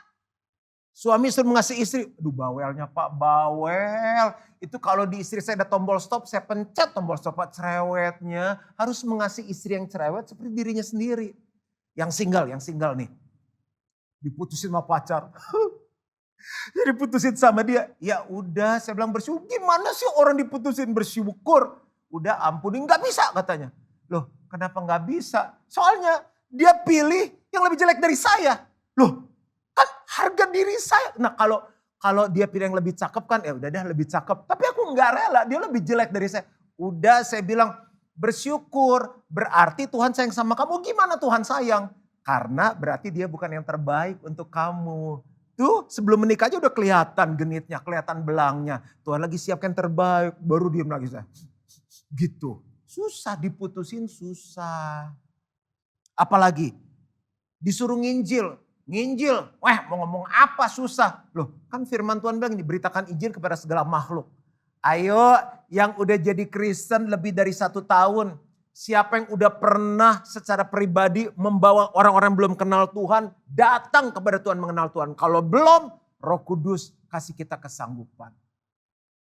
Suami suruh ngasih istri, aduh bawelnya Pak, bawel. Itu kalau di istri saya ada tombol stop, saya pencet tombol stop Pak, cerewetnya. Harus mengasihi istri yang cerewet seperti dirinya sendiri. Yang single nih. Diputusin sama pacar. Jadi putusin sama dia. Ya udah, saya bilang bersyukur. Gimana sih orang diputusin bersyukur? Udah ampunin, gak bisa katanya. Loh kenapa gak bisa? Soalnya dia pilih yang lebih jelek dari saya. Loh kan harga diri saya. Nah kalau dia pilih yang lebih cakep kan ya udah deh lebih cakep. Tapi aku gak rela, dia lebih jelek dari saya. Udah saya bilang bersyukur, berarti Tuhan sayang sama kamu. Gimana Tuhan sayang? Karena berarti dia bukan yang terbaik untuk kamu. Tuh sebelum menikah aja udah kelihatan genitnya, kelihatan belangnya. Tuhan lagi siapkan terbaik, baru diem lagi saya. Gitu, susah diputusin, susah. Apalagi disuruh nginjil. Wah mau ngomong apa susah. Loh kan firman Tuhan bilang diberitakan Injil kepada segala makhluk. Ayo yang udah jadi Kristen lebih dari 1 tahun. Siapa yang udah pernah secara pribadi membawa orang-orang belum kenal Tuhan. Datang kepada Tuhan mengenal Tuhan. Kalau belum Roh Kudus kasih kita kesanggupan.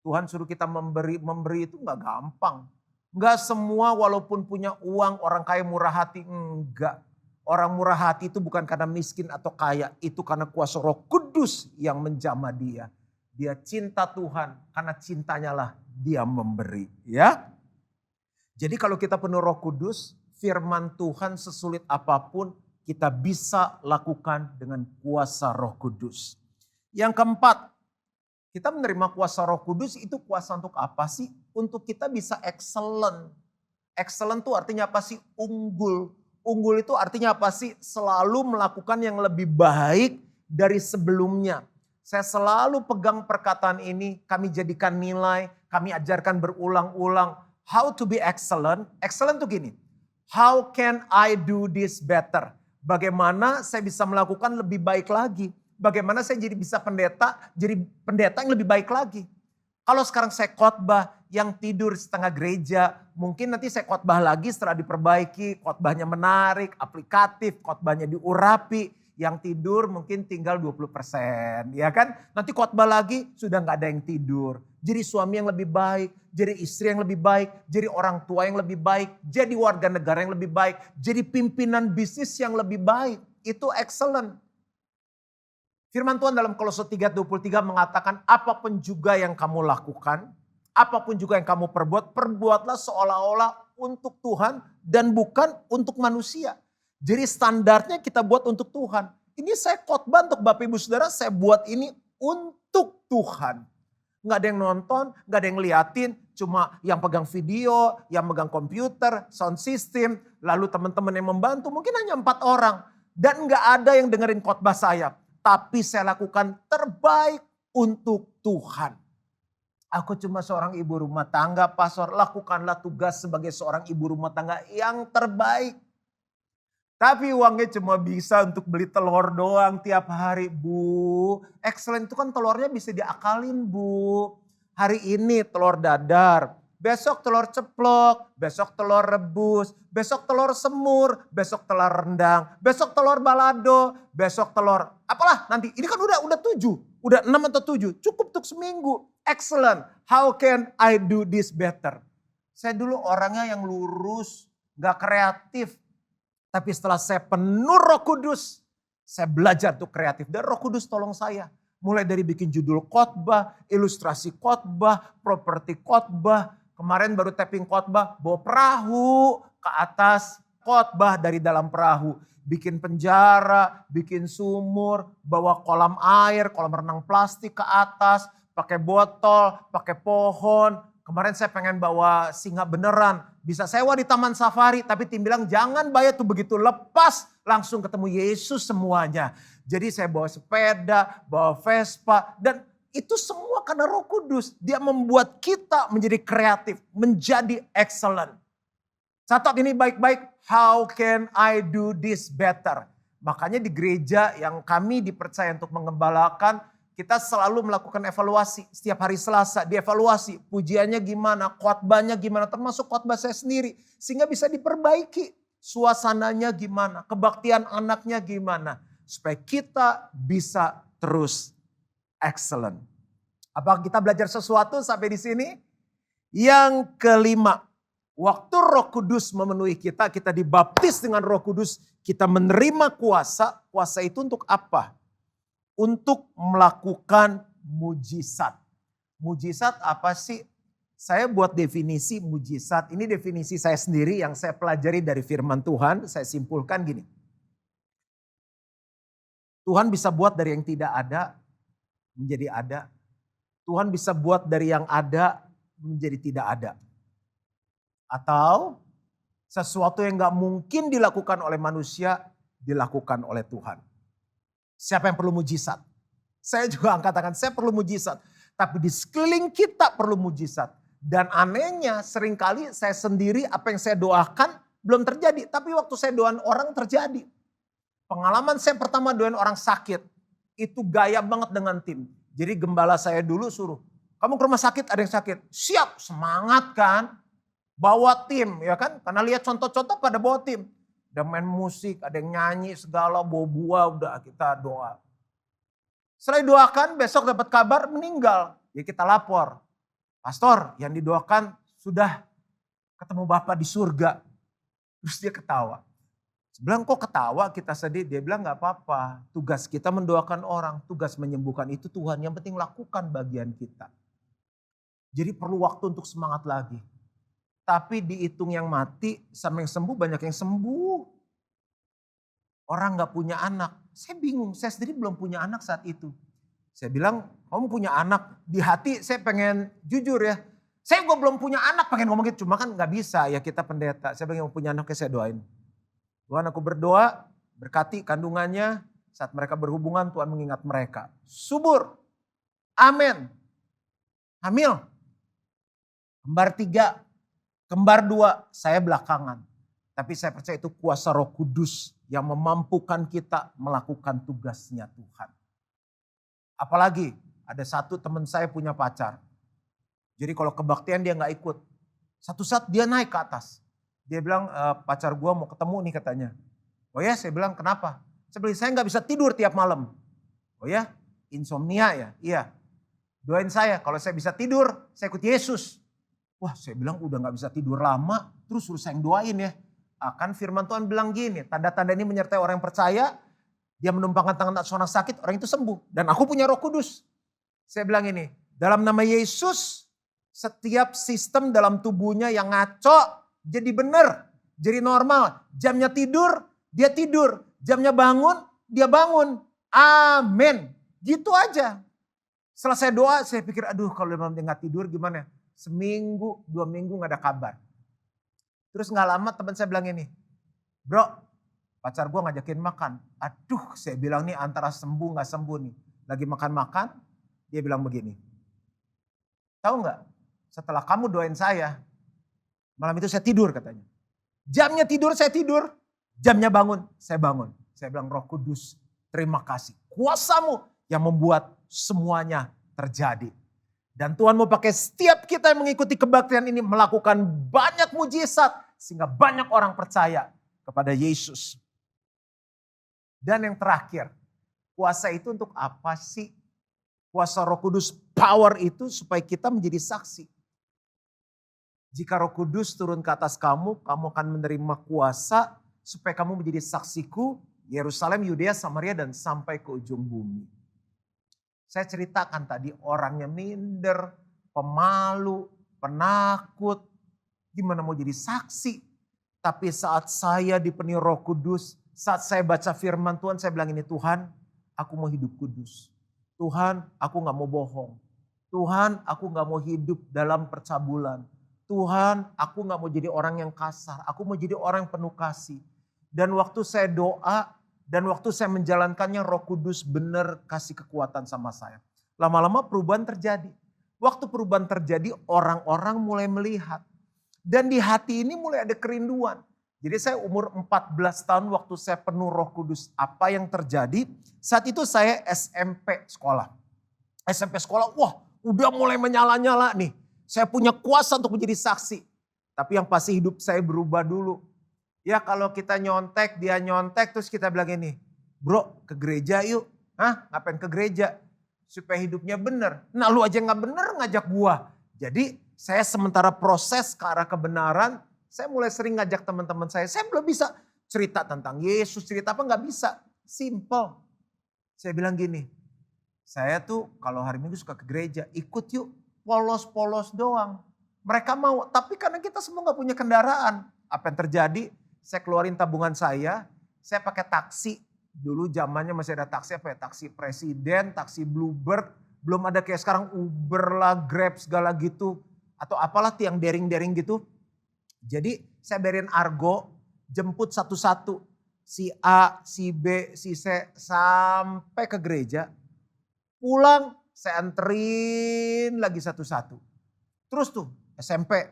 Tuhan suruh kita memberi itu gak gampang. Gak semua walaupun punya uang orang kaya murah hati. Enggak. Orang murah hati itu bukan karena miskin atau kaya. Itu karena kuasa Roh Kudus yang menjamah dia. Dia cinta Tuhan karena cintanya lah dia memberi. Ya. Jadi kalau kita penuh Roh Kudus, firman Tuhan sesulit apapun kita bisa lakukan dengan kuasa Roh Kudus. Yang keempat, kita menerima kuasa Roh Kudus itu kuasa untuk apa sih? Untuk kita bisa excellent. Excellent itu artinya apa sih? Unggul. Unggul itu artinya apa sih? Selalu melakukan yang lebih baik dari sebelumnya. Saya selalu pegang perkataan ini, kami jadikan nilai, kami ajarkan berulang-ulang. How to be excellent? Excellent tuh gini, how can I do this better? Bagaimana saya bisa melakukan lebih baik lagi? Bagaimana saya jadi bisa jadi pendeta yang lebih baik lagi? Kalau sekarang saya khotbah yang tidur setengah gereja, mungkin nanti saya khotbah lagi setelah diperbaiki, khotbahnya menarik, aplikatif, khotbahnya diurapi. Yang tidur mungkin tinggal 20%, ya kan? Nanti khotbah lagi sudah gak ada yang tidur. Jadi suami yang lebih baik, jadi istri yang lebih baik, jadi orang tua yang lebih baik, jadi warga negara yang lebih baik, jadi pimpinan bisnis yang lebih baik. Itu excellent. Firman Tuhan dalam Kolose 3:23 mengatakan apapun juga yang kamu lakukan, apapun juga yang kamu perbuat, perbuatlah seolah-olah untuk Tuhan dan bukan untuk manusia. Jadi standarnya kita buat untuk Tuhan. Ini saya khotbah untuk Bapak Ibu Saudara, saya buat ini untuk Tuhan. Nggak ada yang nonton, nggak ada yang liatin, cuma yang pegang video, yang megang komputer, sound system, lalu teman-teman yang membantu, mungkin hanya 4 orang. Dan nggak ada yang dengerin khotbah saya. Tapi saya lakukan terbaik untuk Tuhan. Aku cuma seorang ibu rumah tangga, pastor, lakukanlah tugas sebagai seorang ibu rumah tangga yang terbaik. Tapi uangnya cuma bisa untuk beli telur doang tiap hari, Bu. Excellent itu kan telurnya bisa diakalin, Bu. Hari ini telur dadar, besok telur ceplok, besok telur rebus, besok telur semur, besok telur rendang, besok telur balado, besok telur apalah nanti. Ini kan udah 7, udah 6 atau 7. Cukup untuk seminggu. Excellent. How can I do this better? Saya dulu orangnya yang lurus, gak kreatif. Tapi setelah saya penuh Roh Kudus, saya belajar untuk kreatif. Dan Roh Kudus tolong saya. Mulai dari bikin judul khotbah, ilustrasi khotbah, properti khotbah. Kemarin baru tapping khotbah, bawa perahu ke atas, khotbah dari dalam perahu. Bikin penjara, bikin sumur, bawa kolam air, kolam renang plastik ke atas, pakai botol, pakai pohon. Kemarin saya pengen bawa singa beneran. Bisa sewa di taman safari. Tapi tim bilang jangan bayar tuh begitu lepas. Langsung ketemu Yesus semuanya. Jadi saya bawa sepeda, bawa Vespa. Dan itu semua karena Roh Kudus. Dia membuat kita menjadi kreatif. Menjadi excellent. Catat ini baik-baik. How can I do this better? Makanya di gereja yang kami dipercaya untuk mengembalakan. Kita selalu melakukan evaluasi. Setiap hari Selasa dievaluasi. Pujiannya gimana, khotbahnya gimana. Termasuk khotbah saya sendiri. Sehingga bisa diperbaiki. Suasananya gimana, kebaktian anaknya gimana. Supaya kita bisa terus excellent. Apakah kita belajar sesuatu sampai di sini? Yang kelima. Waktu Roh Kudus memenuhi kita, kita dibaptis dengan Roh Kudus. Kita menerima kuasa. Kuasa itu untuk apa? Untuk melakukan mujizat. Mujizat apa sih? Saya buat definisi mujizat. Ini definisi saya sendiri yang saya pelajari dari firman Tuhan. Saya simpulkan gini. Tuhan bisa buat dari yang tidak ada menjadi ada. Tuhan bisa buat dari yang ada menjadi tidak ada. Atau sesuatu yang gak mungkin dilakukan oleh manusia dilakukan oleh Tuhan. Siapa yang perlu mujizat? Saya juga katakan saya perlu mujizat. Tapi di sekeliling kita perlu mujizat. Dan anehnya seringkali saya sendiri apa yang saya doakan belum terjadi. Tapi waktu saya doain orang terjadi. Pengalaman saya pertama doain orang sakit. Itu gaya banget dengan tim. Jadi gembala saya dulu suruh. Kamu ke rumah sakit ada yang sakit. Siap, semangat kan. Bawa tim ya kan. Karena lihat contoh-contoh pada bawa tim. Ada main musik, ada yang nyanyi segala, bawa buah, udah kita doa. Setelah doakan besok dapat kabar meninggal. Ya kita lapor. Pastor yang didoakan sudah ketemu Bapak di surga. Terus dia ketawa. Saya bilang kok ketawa kita sedih. Dia bilang gak apa-apa. Tugas kita mendoakan orang. Tugas menyembuhkan itu Tuhan. Yang penting lakukan bagian kita. Jadi perlu waktu untuk semangat lagi. Tapi dihitung yang mati sama yang sembuh banyak yang sembuh. Orang gak punya anak. Saya bingung, saya sendiri belum punya anak saat itu. Saya bilang, kamu punya anak. Di hati saya pengen jujur ya. Saya gue belum punya anak pengen ngomong gitu. Cuma kan gak bisa ya kita pendeta. Saya pengen punya anak saya doain. Tuhan aku berdoa, berkati kandungannya. Saat mereka berhubungan Tuhan mengingat mereka. Subur. Amin. Hamil. Kembar 3. Kembar 2, saya belakangan. Tapi saya percaya itu kuasa Roh Kudus yang memampukan kita melakukan tugasnya Tuhan. Apalagi ada satu teman saya punya pacar. Jadi kalau kebaktian dia gak ikut. Satu saat dia naik ke atas. Dia bilang pacar gua mau ketemu nih katanya. Oh ya, saya bilang kenapa? Saya gak bisa tidur tiap malam. Oh ya, insomnia ya? Iya. Doain saya kalau saya bisa tidur saya ikut Yesus. Wah saya bilang udah gak bisa tidur lama, terus suruh saya yang doain ya. Kan firman Tuhan bilang gini, tanda-tanda ini menyertai orang yang percaya, dia menumpangkan tangan atas orang sakit, orang itu sembuh. Dan aku punya Roh Kudus. Saya bilang ini, dalam nama Yesus, setiap sistem dalam tubuhnya yang ngaco, jadi benar, jadi normal. Jamnya tidur, dia tidur. Jamnya bangun, dia bangun. Amin. Gitu aja. Setelah saya doa, saya pikir aduh kalau dia nggak tidur gimana? Seminggu, 2 minggu nggak ada kabar. Terus nggak lama teman saya bilang ini, bro pacar gue ngajakin makan. Aduh saya bilang nih antara sembuh nggak sembuh nih. Lagi makan-makan, dia bilang begini. Tahu nggak? Setelah kamu doain saya, malam itu saya tidur katanya. Jamnya tidur saya tidur, jamnya bangun saya bangun. Saya bilang Roh Kudus terima kasih. Kuasamu yang membuat semuanya terjadi. Dan Tuhan mau pakai setiap kita yang mengikuti kebaktian ini melakukan banyak mujizat. Sehingga banyak orang percaya kepada Yesus. Dan yang terakhir, kuasa itu untuk apa sih? Kuasa Roh Kudus power itu supaya kita menjadi saksi. Jika Roh Kudus turun ke atas kamu, kamu akan menerima kuasa supaya kamu menjadi saksiku Yerusalem, Yudea, Samaria dan sampai ke ujung bumi. Saya ceritakan tadi orangnya minder, pemalu, penakut, gimana mau jadi saksi. Tapi saat saya dipenuhi Roh Kudus, saat saya baca firman Tuhan, saya bilang ini Tuhan, aku mau hidup kudus. Tuhan, aku gak mau bohong. Tuhan, aku gak mau hidup dalam percabulan. Tuhan, aku gak mau jadi orang yang kasar. Aku mau jadi orang yang penuh kasih. Dan waktu saya doa, dan waktu saya menjalankannya Roh Kudus benar kasih kekuatan sama saya. Lama-lama perubahan terjadi. Waktu perubahan terjadi orang-orang mulai melihat. Dan di hati ini mulai ada kerinduan. Jadi saya umur 14 tahun waktu saya penuh Roh Kudus. Apa yang terjadi? Saat itu saya SMP sekolah. SMP sekolah, wah udah mulai menyala-nyala nih. Saya punya kuasa untuk menjadi saksi. Tapi yang pasti hidup saya berubah dulu. Ya kalau kita nyontek, dia nyontek terus kita bilang ini. Bro ke gereja yuk. Hah ngapain ke gereja? Supaya hidupnya benar. Nah lu aja gak benar ngajak gua. Jadi saya sementara proses ke arah kebenaran. Saya mulai sering ngajak teman-teman saya. Saya belum bisa cerita tentang Yesus, cerita apa gak bisa. Simple. Saya bilang gini. Saya tuh kalau hari Minggu suka ke gereja. Ikut yuk polos-polos doang. Mereka mau tapi karena kita semua gak punya kendaraan. Apa yang terjadi? Saya keluarin tabungan saya pakai taksi. Dulu zamannya masih ada taksi apa ya? Taksi Presiden, taksi Bluebird. Belum ada kayak sekarang Uber lah, Grab segala gitu. Atau apalah yang daring-daring gitu. Jadi saya bayarin argo, jemput satu-satu. Si A, si B, si C sampai ke gereja. Pulang saya anterin lagi satu-satu. Terus tuh SMP,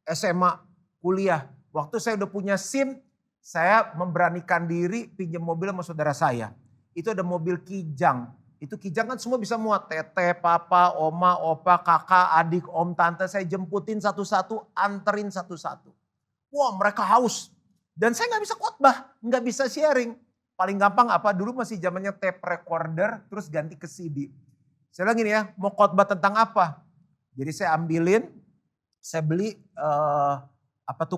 SMA, kuliah. Waktu saya udah punya SIM, saya memberanikan diri pinjam mobil sama saudara saya. Itu ada mobil Kijang. Itu Kijang kan semua bisa muat. Tete, papa, oma, opa, kakak, adik, om, tante. Saya jemputin satu-satu, anterin satu-satu. Wah mereka haus. Dan saya gak bisa khotbah, gak bisa sharing. Paling gampang apa? Dulu masih zamannya tape recorder, terus ganti ke CD. Saya bilang gini ya, mau khotbah tentang apa? Jadi saya ambilin, saya beli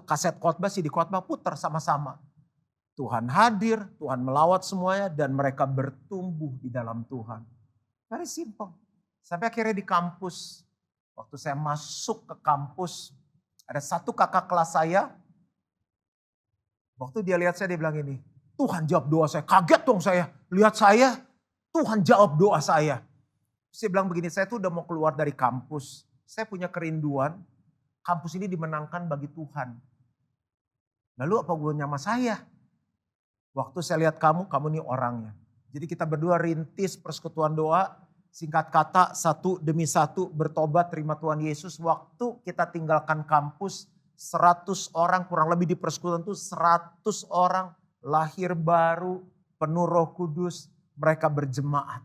kaset khotbah, CD khotbah, putar sama-sama. Tuhan hadir, Tuhan melawat semuanya dan mereka bertumbuh di dalam Tuhan. Very simple. Sampai akhirnya di kampus, waktu saya masuk ke kampus, ada satu kakak kelas saya, waktu dia lihat saya dia bilang ini, Tuhan jawab doa saya. Kaget dong saya, lihat saya, Tuhan jawab doa saya. Saya bilang begini, saya tuh udah mau keluar dari kampus, saya punya kerinduan, kampus ini dimenangkan bagi Tuhan. Lalu apa gunanya sama saya? Waktu saya lihat kamu nih orangnya. Jadi kita berdua rintis persekutuan doa, singkat kata satu demi satu bertobat terima Tuhan Yesus. Waktu kita tinggalkan kampus 100 orang kurang lebih di persekutuan itu 100 orang lahir baru, penuh Roh Kudus, mereka berjemaat.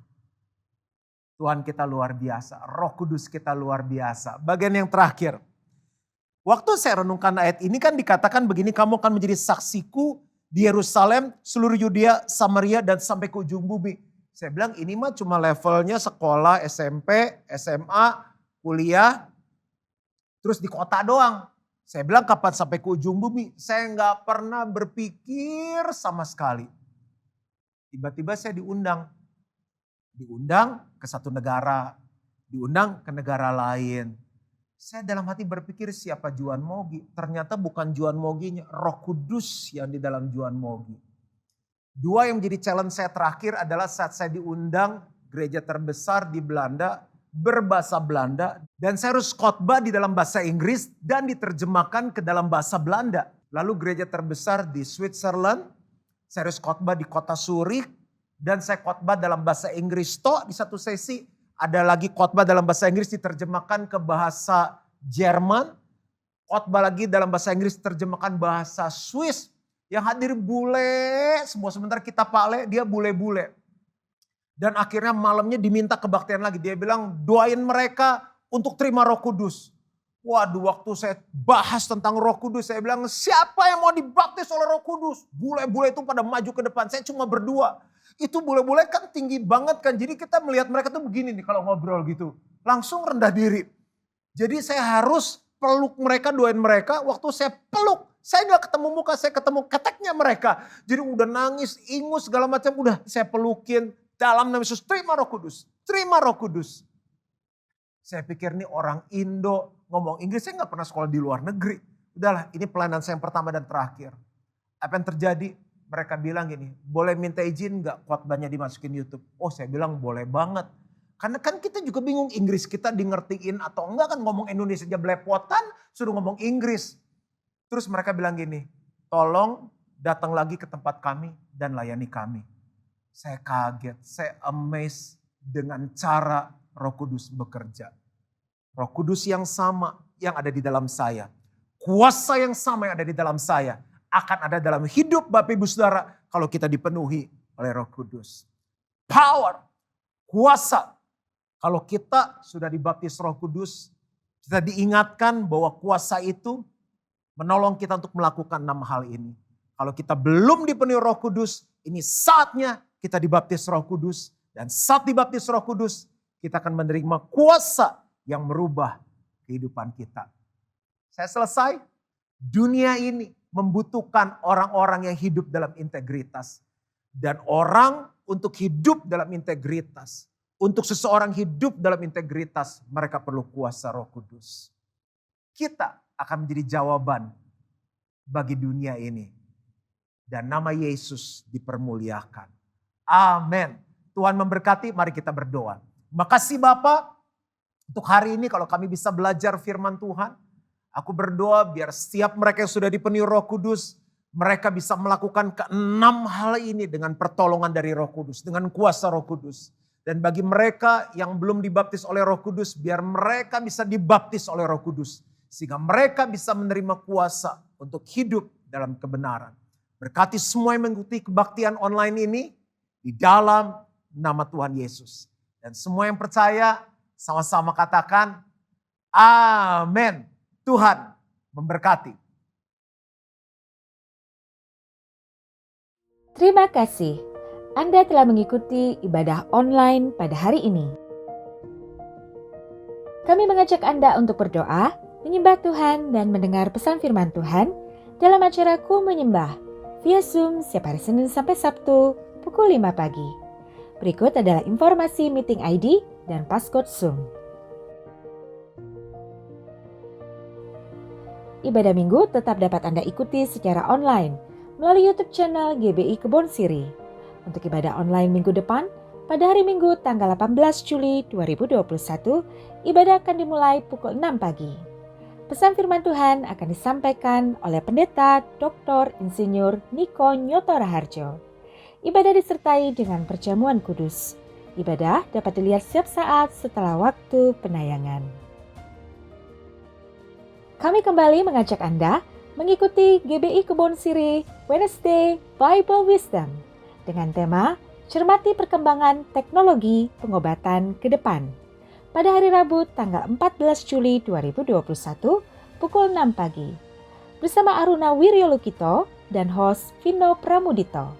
Tuhan kita luar biasa, Roh Kudus kita luar biasa. Bagian yang terakhir. Waktu saya renungkan ayat ini kan dikatakan begini, kamu akan menjadi saksiku di Yerusalem, seluruh Yudea, Samaria dan sampai ke ujung bumi. Saya bilang ini mah cuma levelnya sekolah, SMP, SMA, kuliah, terus di kota doang. Saya bilang kapan sampai ke ujung bumi? Saya nggak pernah berpikir sama sekali. Tiba-tiba saya diundang ke satu negara, diundang ke negara lain. Saya dalam hati berpikir siapa Juan Mogi. Ternyata bukan Juan Moginya, Roh Kudus yang di dalam Juan Mogi. Dua yang menjadi challenge saya terakhir adalah saat saya diundang gereja terbesar di Belanda, berbahasa Belanda. Dan saya harus khotbah di dalam bahasa Inggris dan diterjemahkan ke dalam bahasa Belanda. Lalu gereja terbesar di Switzerland, saya harus khotbah di kota Zurich. Dan saya khotbah dalam bahasa Inggris di satu sesi. Ada lagi khotbah dalam bahasa Inggris diterjemahkan ke bahasa Jerman. Khotbah lagi dalam bahasa Inggris diterjemahkan bahasa Swiss. Yang hadir bule semua. Sementara kita Pak Le, dia bule-bule. Dan akhirnya malamnya diminta kebaktian lagi. Dia bilang doain mereka untuk terima Roh Kudus. Waduh, waktu saya bahas tentang Roh Kudus, saya bilang siapa yang mau dibaptis oleh Roh Kudus? Bule-bule itu pada maju ke depan, saya cuma berdua. Itu bule-bule kan tinggi banget kan, jadi kita melihat mereka tuh begini nih kalau ngobrol gitu. Langsung rendah diri. Jadi saya harus peluk mereka, doain mereka. Waktu saya peluk, saya gak ketemu muka, saya ketemu keteknya mereka. Jadi udah nangis, ingus segala macam, udah saya pelukin. Dalam nama Yesus, terima Roh Kudus, terima Roh Kudus. Saya pikir nih orang Indo ngomong Inggris, saya gak pernah sekolah di luar negeri. Udahlah, ini pelayanan saya yang pertama dan terakhir. Apa yang terjadi? Mereka bilang gini, boleh minta izin gak khotbahnya dimasukin YouTube? Oh saya bilang boleh banget. Karena kan kita juga bingung Inggris kita di ngertiin atau enggak kan, ngomong Indonesia aja belepotan, suruh ngomong Inggris. Terus mereka bilang gini, tolong datang lagi ke tempat kami dan layani kami. Saya kaget, saya amazed dengan cara Roh Kudus bekerja. Roh Kudus yang sama yang ada di dalam saya. Kuasa yang sama yang ada di dalam saya akan ada dalam hidup Bapak Ibu Saudara kalau kita dipenuhi oleh Roh Kudus. Power, kuasa. Kalau kita sudah dibaptis Roh Kudus, kita diingatkan bahwa kuasa itu menolong kita untuk melakukan 6 hal ini. Kalau kita belum dipenuhi Roh Kudus, ini saatnya kita dibaptis Roh Kudus. Dan saat dibaptis Roh Kudus, kita akan menerima kuasa yang merubah kehidupan kita. Saya selesai. Dunia ini membutuhkan orang-orang yang hidup dalam integritas. Dan orang untuk hidup dalam integritas, untuk seseorang hidup dalam integritas, mereka perlu kuasa Roh Kudus. Kita akan menjadi jawaban bagi dunia ini. Dan nama Yesus dipermuliakan. Amin. Tuhan memberkati, mari kita berdoa. Makasih Bapak, untuk hari ini kalau kami bisa belajar firman Tuhan. Aku berdoa biar setiap mereka yang sudah dipenuhi Roh Kudus, mereka bisa melakukan ke-6 hal ini dengan pertolongan dari Roh Kudus, dengan kuasa Roh Kudus. Dan bagi mereka yang belum dibaptis oleh Roh Kudus, biar mereka bisa dibaptis oleh Roh Kudus. Sehingga mereka bisa menerima kuasa untuk hidup dalam kebenaran. Berkati semua yang mengikuti kebaktian online ini di dalam nama Tuhan Yesus. Dan semua yang percaya sama-sama katakan amin. Tuhan memberkati. Terima kasih Anda telah mengikuti ibadah online pada hari ini. Kami mengajak Anda untuk berdoa, menyembah Tuhan dan mendengar pesan firman Tuhan dalam acara Ku Menyembah via Zoom setiap hari Senin sampai Sabtu pukul 5 pagi. Berikut adalah informasi meeting ID dan passcode Zoom. Ibadah minggu tetap dapat Anda ikuti secara online melalui YouTube channel GBI Kebon Siri. Untuk ibadah online minggu depan, pada hari Minggu tanggal 18 Juli 2021, ibadah akan dimulai pukul 6 pagi. Pesan firman Tuhan akan disampaikan oleh Pendeta Dr. Insinyur Niko Nyoto Raharjo. Ibadah disertai dengan perjamuan kudus. Ibadah dapat dilihat setiap saat setelah waktu penayangan. Kami kembali mengajak Anda mengikuti GBI Kebon Siri Wednesday Bible Wisdom dengan tema Cermati Perkembangan Teknologi Pengobatan ke Depan pada hari Rabu tanggal 14 Juli 2021 pukul 6 pagi bersama Aruna Wiryolukito dan host Vino Pramudito.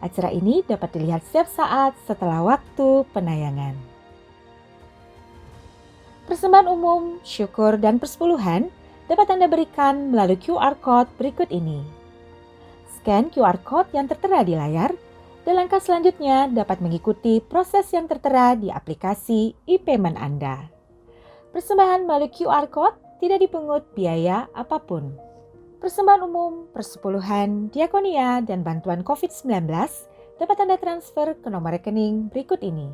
Acara ini dapat dilihat setiap saat setelah waktu penayangan. Persembahan umum, syukur, dan persepuluhan dapat Anda berikan melalui QR Code berikut ini. Scan QR Code yang tertera di layar, dan langkah selanjutnya dapat mengikuti proses yang tertera di aplikasi e-payment Anda. Persembahan melalui QR Code tidak dipungut biaya apapun. Persembahan umum, persepuluhan, diakonia, dan bantuan COVID-19 dapat Anda transfer ke nomor rekening berikut ini.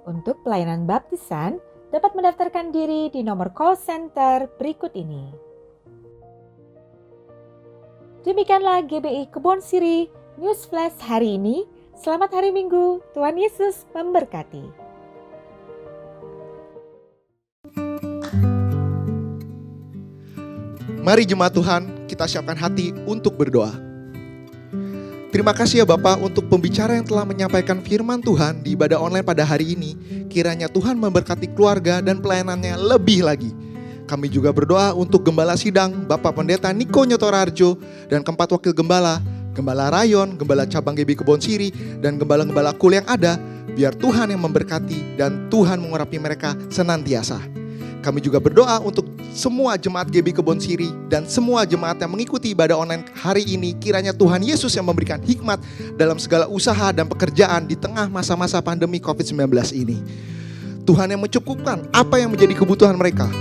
Untuk pelayanan baptisan, dapat mendaftarkan diri di nomor call center berikut ini. Demikianlah GBI Kebon Siri News Flash hari ini. Selamat hari Minggu, Tuhan Yesus memberkati. Mari jemaat Tuhan, kita siapkan hati untuk berdoa. Terima kasih ya Bapak untuk pembicara yang telah menyampaikan firman Tuhan di ibadah online pada hari ini. Kiranya Tuhan memberkati keluarga dan pelayanannya lebih lagi. Kami juga berdoa untuk Gembala Sidang, Bapak Pendeta Niko Nyotorarjo, dan keempat wakil Gembala, Gembala Rayon, Gembala Cabang GBI Kebon Siri, dan Gembala-Gembala Kul yang ada. Biar Tuhan yang memberkati dan Tuhan mengurapi mereka senantiasa. Kami juga berdoa untuk semua jemaat GBI Kebon Siri dan semua jemaat yang mengikuti ibadah online hari ini. Kiranya Tuhan Yesus yang memberikan hikmat dalam segala usaha dan pekerjaan di tengah masa-masa pandemi COVID-19 ini. Tuhan yang mencukupkan apa yang menjadi kebutuhan mereka.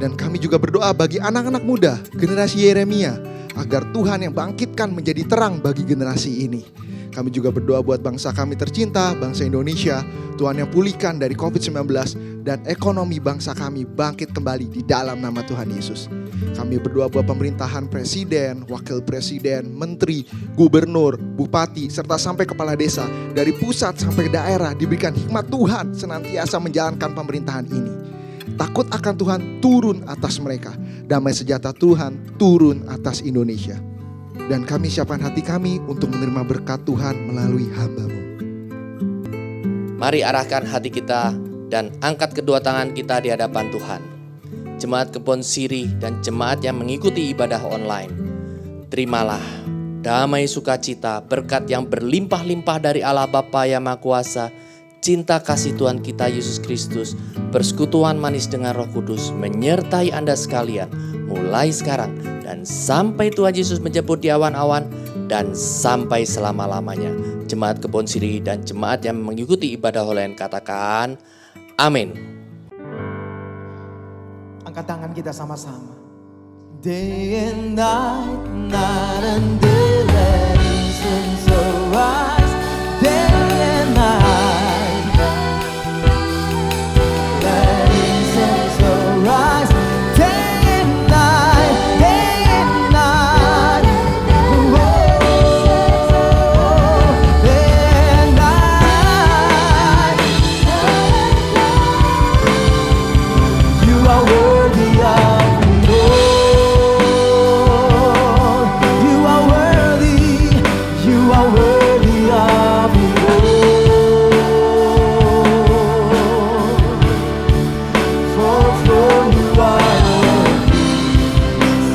Dan kami juga berdoa bagi anak-anak muda, generasi Yeremia, agar Tuhan yang bangkitkan menjadi terang bagi generasi ini. Kami juga berdoa buat bangsa kami tercinta, bangsa Indonesia. Tuhan yang pulihkan dari COVID-19 dan ekonomi bangsa kami bangkit kembali di dalam nama Tuhan Yesus. Kami berdoa buat pemerintahan presiden, wakil presiden, menteri, gubernur, bupati, serta sampai kepala desa. Dari pusat sampai daerah diberikan hikmat Tuhan senantiasa menjalankan pemerintahan ini. Takut akan Tuhan turun atas mereka. Damai sejahtera Tuhan turun atas Indonesia. Dan kami siapkan hati kami untuk menerima berkat Tuhan melalui hamba-Mu. Mari arahkan hati kita dan angkat kedua tangan kita di hadapan Tuhan. Jemaat Kebon Siri dan jemaat yang mengikuti ibadah online, terimalah damai sukacita, berkat yang berlimpah-limpah dari Allah Bapa yang Maha Kuasa, cinta kasih Tuhan kita Yesus Kristus, persekutuan manis dengan Roh Kudus menyertai Anda sekalian mulai sekarang dan sampai Tuhan Yesus menjemput di awan-awan dan sampai selama-lamanya. Jemaat Kebon Siri dan jemaat yang mengikuti ibadah online katakan amin. Angkat tangan kita sama-sama. Day and night, night and day, let incense arise. Day and night, let incense arise. Day and night, day and night. Oh, day and night. You are worthy of it all. You are worthy. You are worthy of it all. For you are of peace,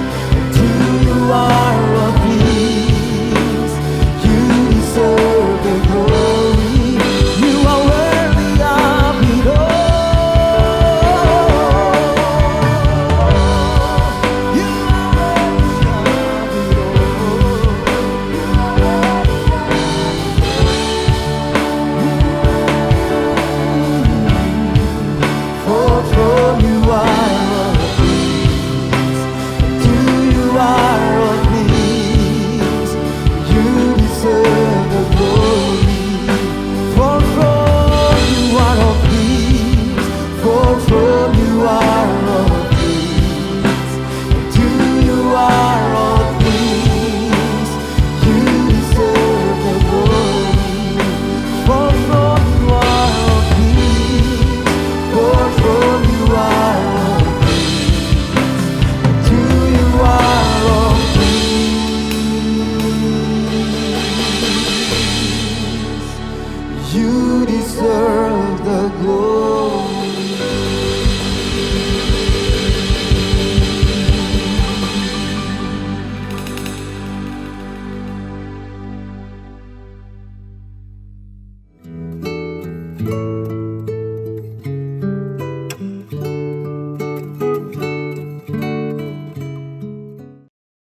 to you are of peace. You deserve the glory. You are worthy of it all. You are for you are of peace, to you are of peace. You deserve the glory. For you are of peace, for you are of peace, to you are of peace. You deserve the glory. For you are of peace, for you are of peace, to you are of peace. You deserve the glory.